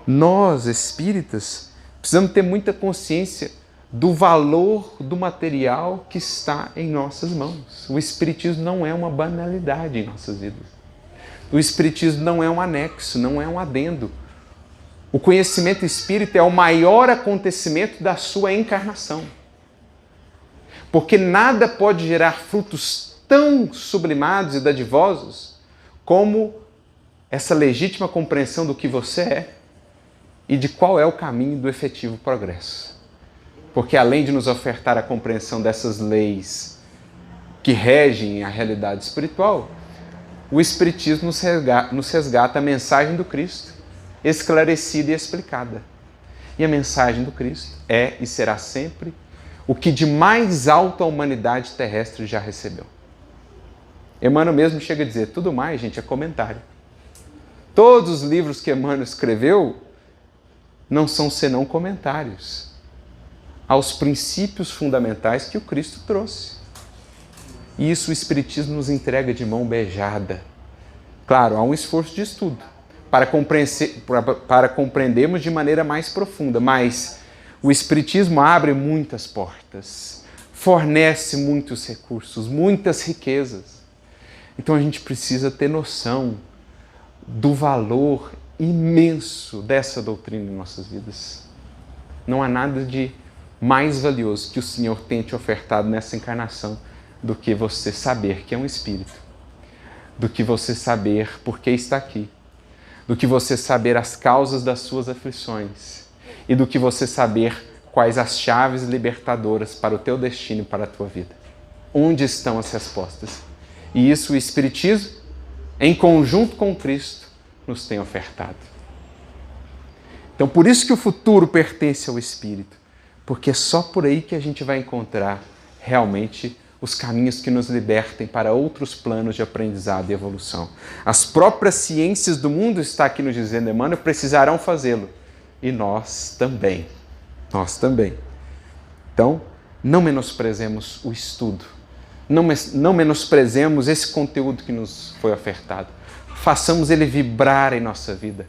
S1: Nós, espíritas, precisamos ter muita consciência do valor do material que está em nossas mãos. O espiritismo não é uma banalidade em nossas vidas. O espiritismo não é um anexo, não é um adendo. O conhecimento espírita é o maior acontecimento da sua encarnação. Porque nada pode gerar frutos tão sublimados e dadivosos como essa legítima compreensão do que você é e de qual é o caminho do efetivo progresso. Porque além de nos ofertar a compreensão dessas leis que regem a realidade espiritual, o Espiritismo nos resgata a mensagem do Cristo, esclarecida e explicada. E a mensagem do Cristo é e será sempre o que de mais alto a humanidade terrestre já recebeu. Emmanuel mesmo chega a dizer, tudo mais, gente, é comentário. Todos os livros que Emmanuel escreveu não são senão comentários aos princípios fundamentais que o Cristo trouxe. E isso o Espiritismo nos entrega de mão beijada. Claro, há um esforço de estudo para compreendermos de maneira mais profunda, mas o Espiritismo abre muitas portas, fornece muitos recursos, muitas riquezas. Então a gente precisa ter noção do valor imenso dessa doutrina em nossas vidas. Não há nada de mais valioso que o Senhor tenha te ofertado nessa encarnação do que você saber que é um espírito, do que você saber por que está aqui, do que você saber as causas das suas aflições e do que você saber quais as chaves libertadoras para o teu destino e para a tua vida. Onde estão as respostas? E isso o Espiritismo, em conjunto com Cristo, nos tem ofertado. Então, por isso que o futuro pertence ao Espírito, porque é só por aí que a gente vai encontrar realmente os caminhos que nos libertem para outros planos de aprendizado e evolução. As próprias ciências do mundo, está aqui nos dizendo Emmanuel, precisarão fazê-lo. E nós também. Nós também. Então, não menosprezemos o estudo. Não menosprezemos esse conteúdo que nos foi ofertado. Façamos ele vibrar em nossa vida.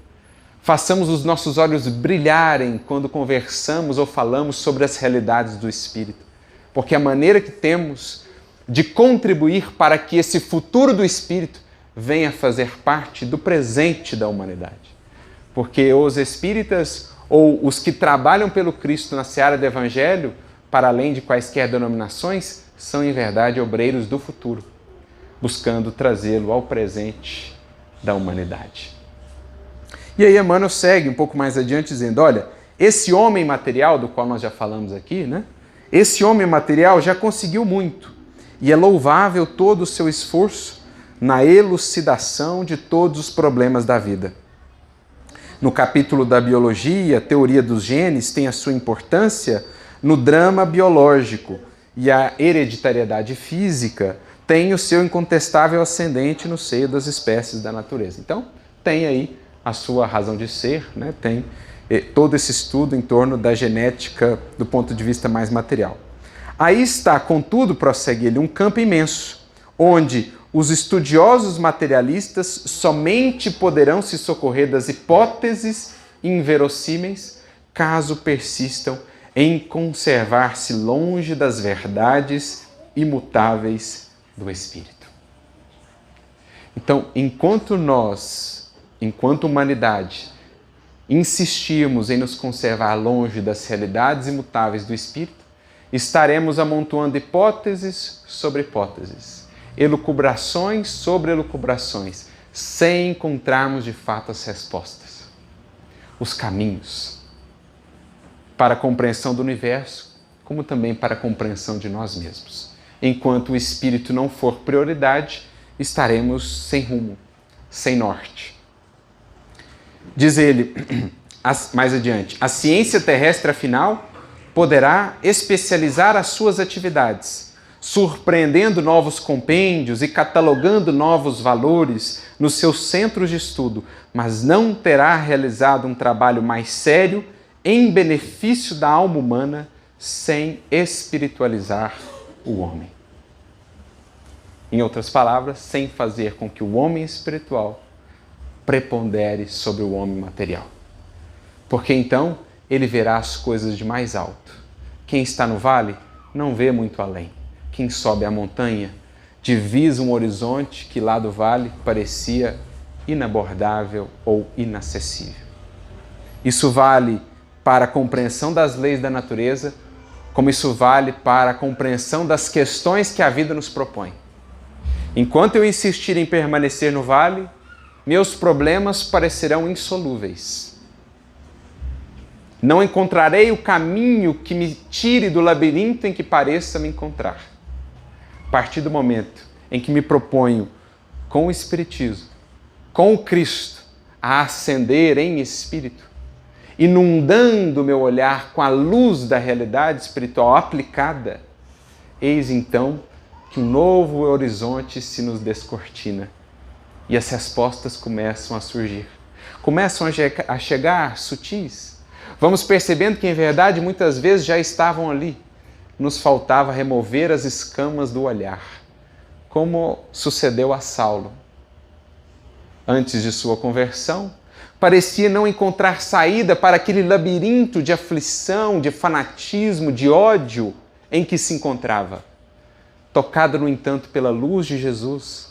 S1: Façamos os nossos olhos brilharem quando conversamos ou falamos sobre as realidades do Espírito. Porque a maneira que temos de contribuir para que esse futuro do Espírito venha fazer parte do presente da humanidade. Porque os espíritas ou os que trabalham pelo Cristo na seara do Evangelho, para além de quaisquer denominações, são em verdade obreiros do futuro, buscando trazê-lo ao presente da humanidade. E aí Emmanuel segue um pouco mais adiante dizendo, olha, esse homem material do qual nós já falamos aqui, né? Esse homem material já conseguiu muito e é louvável todo o seu esforço na elucidação de todos os problemas da vida. No capítulo da biologia, a teoria dos genes tem a sua importância no drama biológico e a hereditariedade física tem o seu incontestável ascendente no seio das espécies da natureza. Então, tem aí a sua razão de ser, né? Tem todo esse estudo em torno da genética do ponto de vista mais material. Aí está, contudo, prossegue ele, um campo imenso, onde os estudiosos materialistas somente poderão se socorrer das hipóteses inverossímeis caso persistam em conservar-se longe das verdades imutáveis do Espírito. Então, enquanto nós, enquanto humanidade, insistirmos em nos conservar longe das realidades imutáveis do Espírito, estaremos amontoando hipóteses sobre hipóteses, elucubrações sobre elucubrações, sem encontrarmos de fato as respostas, os caminhos para a compreensão do universo como também para a compreensão de nós mesmos. Enquanto o Espírito não for prioridade, estaremos sem rumo, sem norte. Diz ele, mais adiante, a ciência terrestre, afinal, poderá especializar as suas atividades, surpreendendo novos compêndios e catalogando novos valores nos seus centros de estudo, mas não terá realizado um trabalho mais sério em benefício da alma humana sem espiritualizar o homem. Em outras palavras, sem fazer com que o homem espiritual prepondere sobre o homem material. Porque então ele verá as coisas de mais alto. Quem está no vale não vê muito além. Quem sobe a montanha divisa um horizonte que lá do vale parecia inabordável ou inacessível. Isso vale para a compreensão das leis da natureza, como isso vale para a compreensão das questões que a vida nos propõe. Enquanto eu insistir em permanecer no vale, meus problemas parecerão insolúveis. Não encontrarei o caminho que me tire do labirinto em que pareça me encontrar. A partir do momento em que me proponho, com o Espiritismo, com o Cristo, a ascender em espírito, inundando meu olhar com a luz da realidade espiritual aplicada, eis então que um novo horizonte se nos descortina e as respostas começam a surgir. Começam a chegar sutis. Vamos percebendo que, em verdade, muitas vezes já estavam ali. Nos faltava remover as escamas do olhar, como sucedeu a Saulo. Antes de sua conversão, parecia não encontrar saída para aquele labirinto de aflição, de fanatismo, de ódio em que se encontrava. Tocado, no entanto, pela luz de Jesus,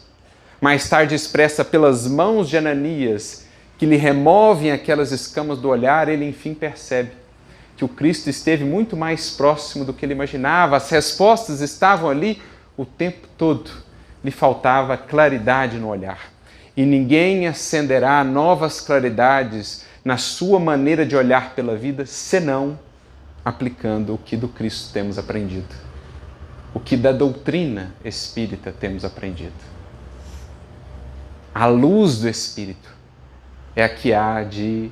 S1: mais tarde expressa pelas mãos de Ananias, que lhe removem aquelas escamas do olhar, ele enfim percebe que o Cristo esteve muito mais próximo do que ele imaginava. As respostas estavam ali o tempo todo. Lhe faltava claridade no olhar. E ninguém acenderá novas claridades na sua maneira de olhar pela vida, senão aplicando o que do Cristo temos aprendido. O que da doutrina espírita temos aprendido. A luz do Espírito é a que há de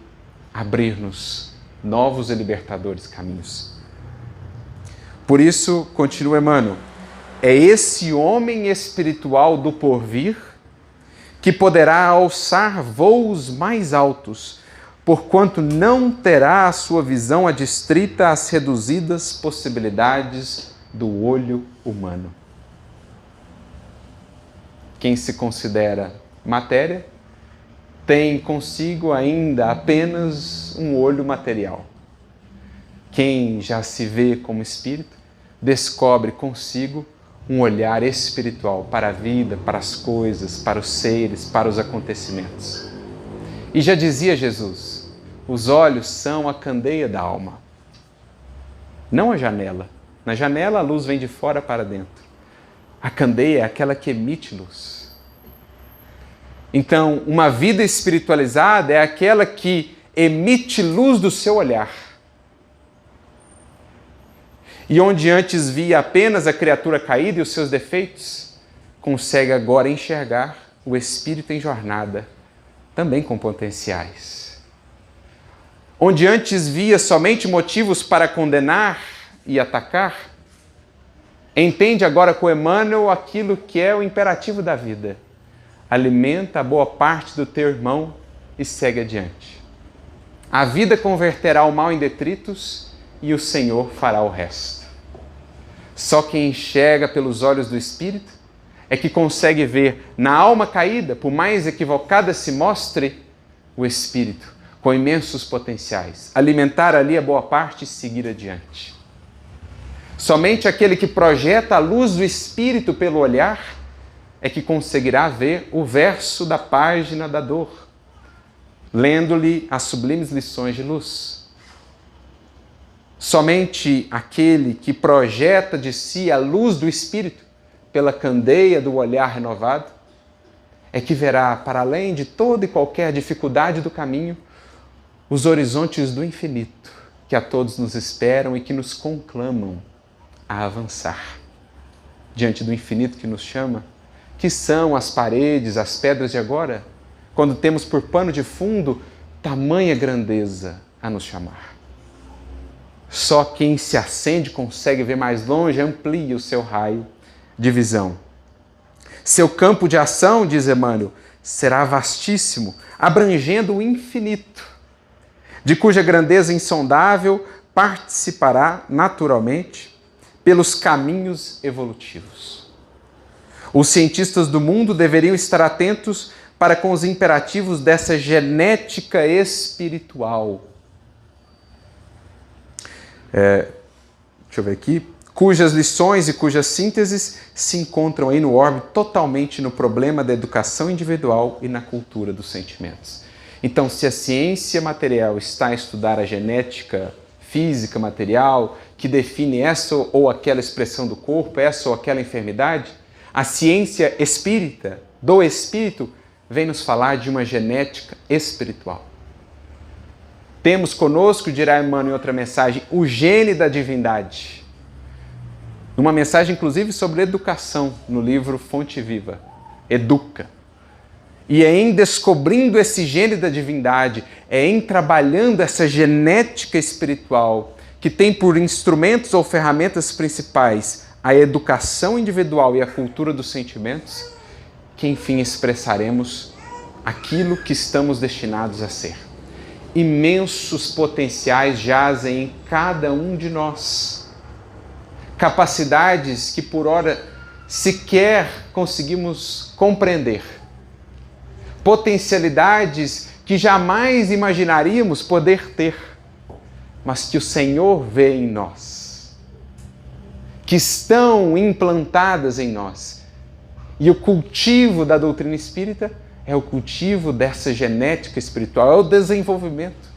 S1: abrir-nos novos e libertadores caminhos. Por isso, continua Emmanuel, é esse homem espiritual do porvir que poderá alçar voos mais altos, porquanto não terá a sua visão adstrita às reduzidas possibilidades do olho humano. Quem se considera matéria tem consigo ainda apenas um olho material. Quem já se vê como espírito, descobre consigo um olhar espiritual para a vida, para as coisas, para os seres, para os acontecimentos. E já dizia Jesus, os olhos são a candeia da alma, não a janela. Na janela a luz vem de fora para dentro. A candeia é aquela que emite luz. Então, uma vida espiritualizada é aquela que emite luz do seu olhar. E onde antes via apenas a criatura caída e os seus defeitos, consegue agora enxergar o espírito em jornada, também com potenciais. Onde antes via somente motivos para condenar e atacar, entende agora com Emmanuel aquilo que é o imperativo da vida. Alimenta a boa parte do teu irmão e segue adiante. A vida converterá o mal em detritos e o Senhor fará o resto. Só quem enxerga pelos olhos do Espírito é que consegue ver na alma caída, por mais equivocada se mostre, o Espírito com imensos potenciais. Alimentar ali a boa parte e seguir adiante. Somente aquele que projeta a luz do Espírito pelo olhar é que conseguirá ver o verso da página da dor, lendo-lhe as sublimes lições de luz. Somente aquele que projeta de si a luz do Espírito pela candeia do olhar renovado é que verá, para além de toda e qualquer dificuldade do caminho, os horizontes do infinito que a todos nos esperam e que nos conclamam a avançar diante do infinito que nos chama, que são as paredes, as pedras de agora, quando temos por pano de fundo tamanha grandeza a nos chamar. Só quem se acende consegue ver mais longe, amplia o seu raio de visão. Seu campo de ação, diz Emmanuel, será vastíssimo, abrangendo o infinito, de cuja grandeza insondável participará naturalmente pelos caminhos evolutivos. Os cientistas do mundo deveriam estar atentos para com os imperativos dessa genética espiritual. Deixa eu ver aqui. Cujas lições e cujas sínteses se encontram aí no orbe totalmente no problema da educação individual e na cultura dos sentimentos. Então, se a ciência material está a estudar a genética física material, que define essa ou aquela expressão do corpo, essa ou aquela enfermidade, a ciência espírita, do espírito, vem nos falar de uma genética espiritual. Temos conosco, dirá Emmanuel em outra mensagem, o gene da divindade. Numa mensagem, inclusive, sobre educação, no livro Fonte Viva. Educa. E é em descobrindo esse gene da divindade, é em trabalhando essa genética espiritual, que tem por instrumentos ou ferramentas principais a educação individual e a cultura dos sentimentos, que enfim expressaremos aquilo que estamos destinados a ser. Imensos potenciais jazem em cada um de nós. Capacidades que por ora sequer conseguimos compreender. Potencialidades que jamais imaginaríamos poder ter, mas que o Senhor vê em nós, que estão implantadas em nós. E o cultivo da doutrina espírita é o cultivo dessa genética espiritual, é o desenvolvimento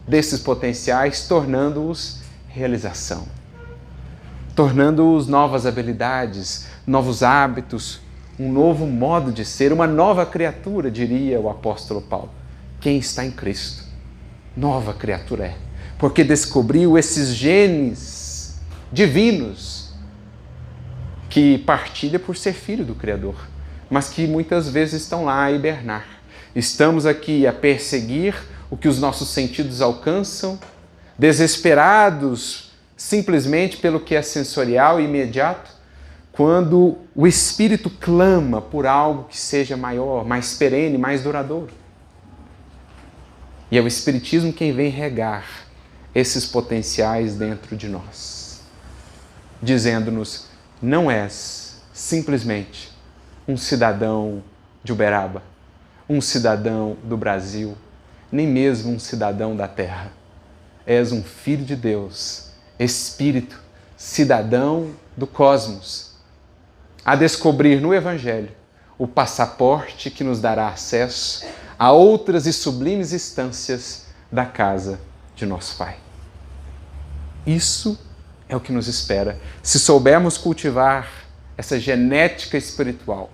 S1: desses potenciais, tornando-os realização, tornando-os novas habilidades, novos hábitos, um novo modo de ser, uma nova criatura, diria o apóstolo Paulo. Quem está em Cristo, nova criatura é, porque descobriu esses genes divinos que partilha por ser filho do Criador, mas que muitas vezes estão lá a hibernar. Estamos aqui a perseguir o que os nossos sentidos alcançam, desesperados simplesmente pelo que é sensorial e imediato, quando o Espírito clama por algo que seja maior, mais perene, mais duradouro. E é o Espiritismo quem vem regar esses potenciais dentro de nós, dizendo-nos: não és simplesmente um cidadão de Uberaba, um cidadão do Brasil, nem mesmo um cidadão da terra. És um filho de Deus, Espírito, cidadão do cosmos, a descobrir no Evangelho o passaporte que nos dará acesso a outras e sublimes instâncias da casa de nosso Pai. Isso é o que nos espera, se soubermos cultivar essa genética espiritual.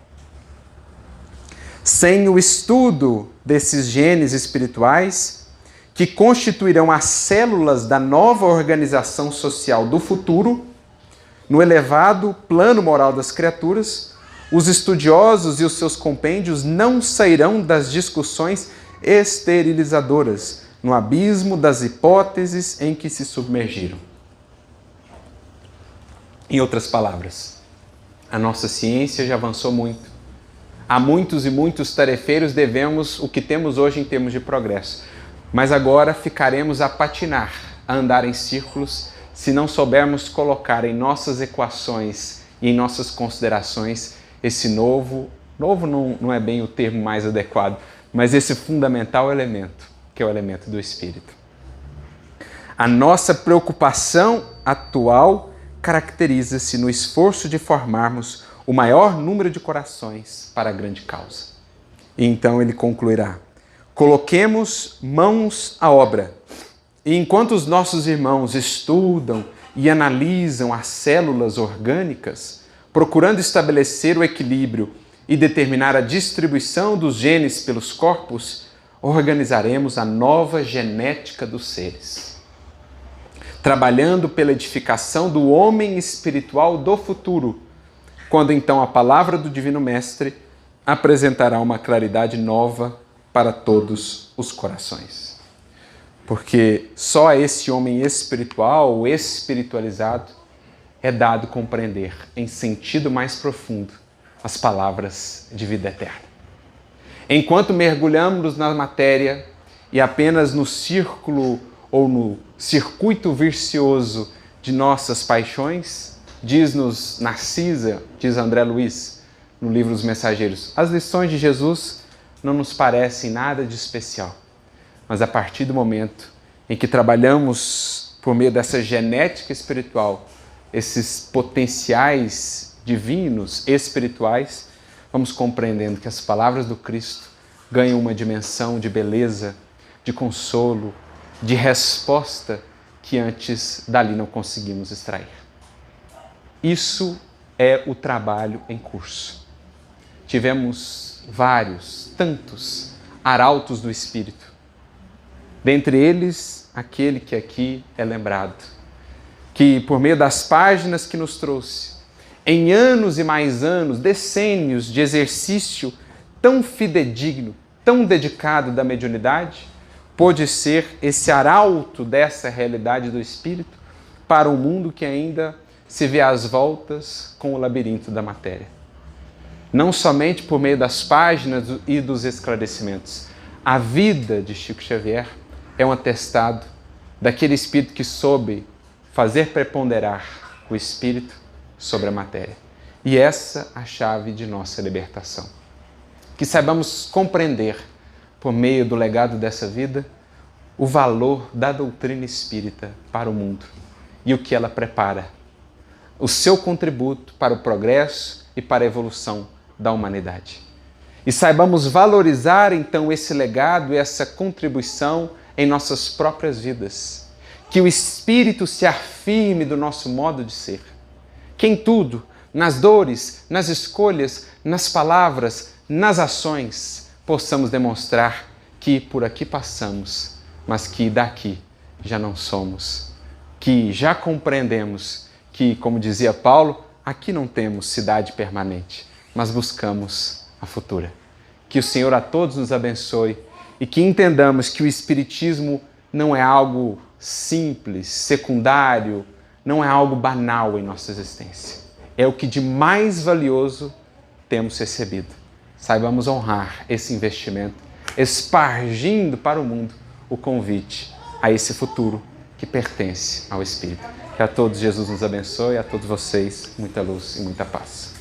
S1: Sem o estudo desses genes espirituais, que constituirão as células da nova organização social do futuro, no elevado plano moral das criaturas, os estudiosos e os seus compêndios não sairão das discussões esterilizadoras no abismo das hipóteses em que se submergiram. Em outras palavras, a nossa ciência já avançou muito. A muitos e muitos tarefeiros devemos o que temos hoje em termos de progresso. Mas agora ficaremos a patinar, a andar em círculos, se não soubermos colocar em nossas equações e em nossas considerações esse novo não é bem o termo mais adequado, mas esse fundamental elemento, que é o elemento do Espírito. A nossa preocupação atual caracteriza-se no esforço de formarmos o maior número de corações para a grande causa. E então ele concluirá: coloquemos mãos à obra. E enquanto os nossos irmãos estudam e analisam as células orgânicas, procurando estabelecer o equilíbrio e determinar a distribuição dos genes pelos corpos, organizaremos a nova genética dos seres. trabalhando pela edificação do homem espiritual do futuro, quando então a palavra do Divino Mestre apresentará uma claridade nova para todos os corações. Porque só a esse homem espiritual, espiritualizado, é dado compreender em sentido mais profundo as palavras de vida eterna. Enquanto mergulhamos na matéria e apenas no círculo ou no circuito vicioso de nossas paixões, diz-nos Narcisa, diz André Luiz no livro Os Mensageiros, as lições de Jesus não nos parecem nada de especial, mas a partir do momento em que trabalhamos por meio dessa genética espiritual, esses potenciais divinos, espirituais, vamos compreendendo que as palavras do Cristo ganham uma dimensão de beleza, de consolo, de resposta que antes dali não conseguimos extrair. Isso é o trabalho em curso. Tivemos tantos arautos do Espírito. Dentre eles, aquele que aqui é lembrado, que por meio das páginas que nos trouxe, em anos e mais anos, decênios de exercício tão fidedigno, tão dedicado da mediunidade, pôde ser esse arauto dessa realidade do Espírito para um mundo que ainda se vê às voltas com o labirinto da matéria. Não somente por meio das páginas e dos esclarecimentos. A vida de Chico Xavier é um atestado daquele Espírito que soube fazer preponderar o Espírito sobre a matéria. E essa é a chave de nossa libertação. Que saibamos compreender, por meio do legado dessa vida, o valor da doutrina espírita para o mundo e o que ela prepara, o seu contributo para o progresso e para a evolução da humanidade. E saibamos valorizar então esse legado e essa contribuição em nossas próprias vidas. Que o Espírito se afirme do nosso modo de ser. Que em tudo, nas dores, nas escolhas, nas palavras, nas ações, possamos demonstrar que por aqui passamos, mas que daqui já não somos. Que já compreendemos que, como dizia Paulo, aqui não temos cidade permanente, mas buscamos a futura. Que o Senhor a todos nos abençoe e que entendamos que o Espiritismo não é algo simples, secundário, não é algo banal em nossa existência. É o que de mais valioso temos recebido. Saibamos honrar esse investimento, espargindo para o mundo o convite a esse futuro que pertence ao Espírito. Que a todos Jesus nos abençoe, a todos vocês muita luz e muita paz.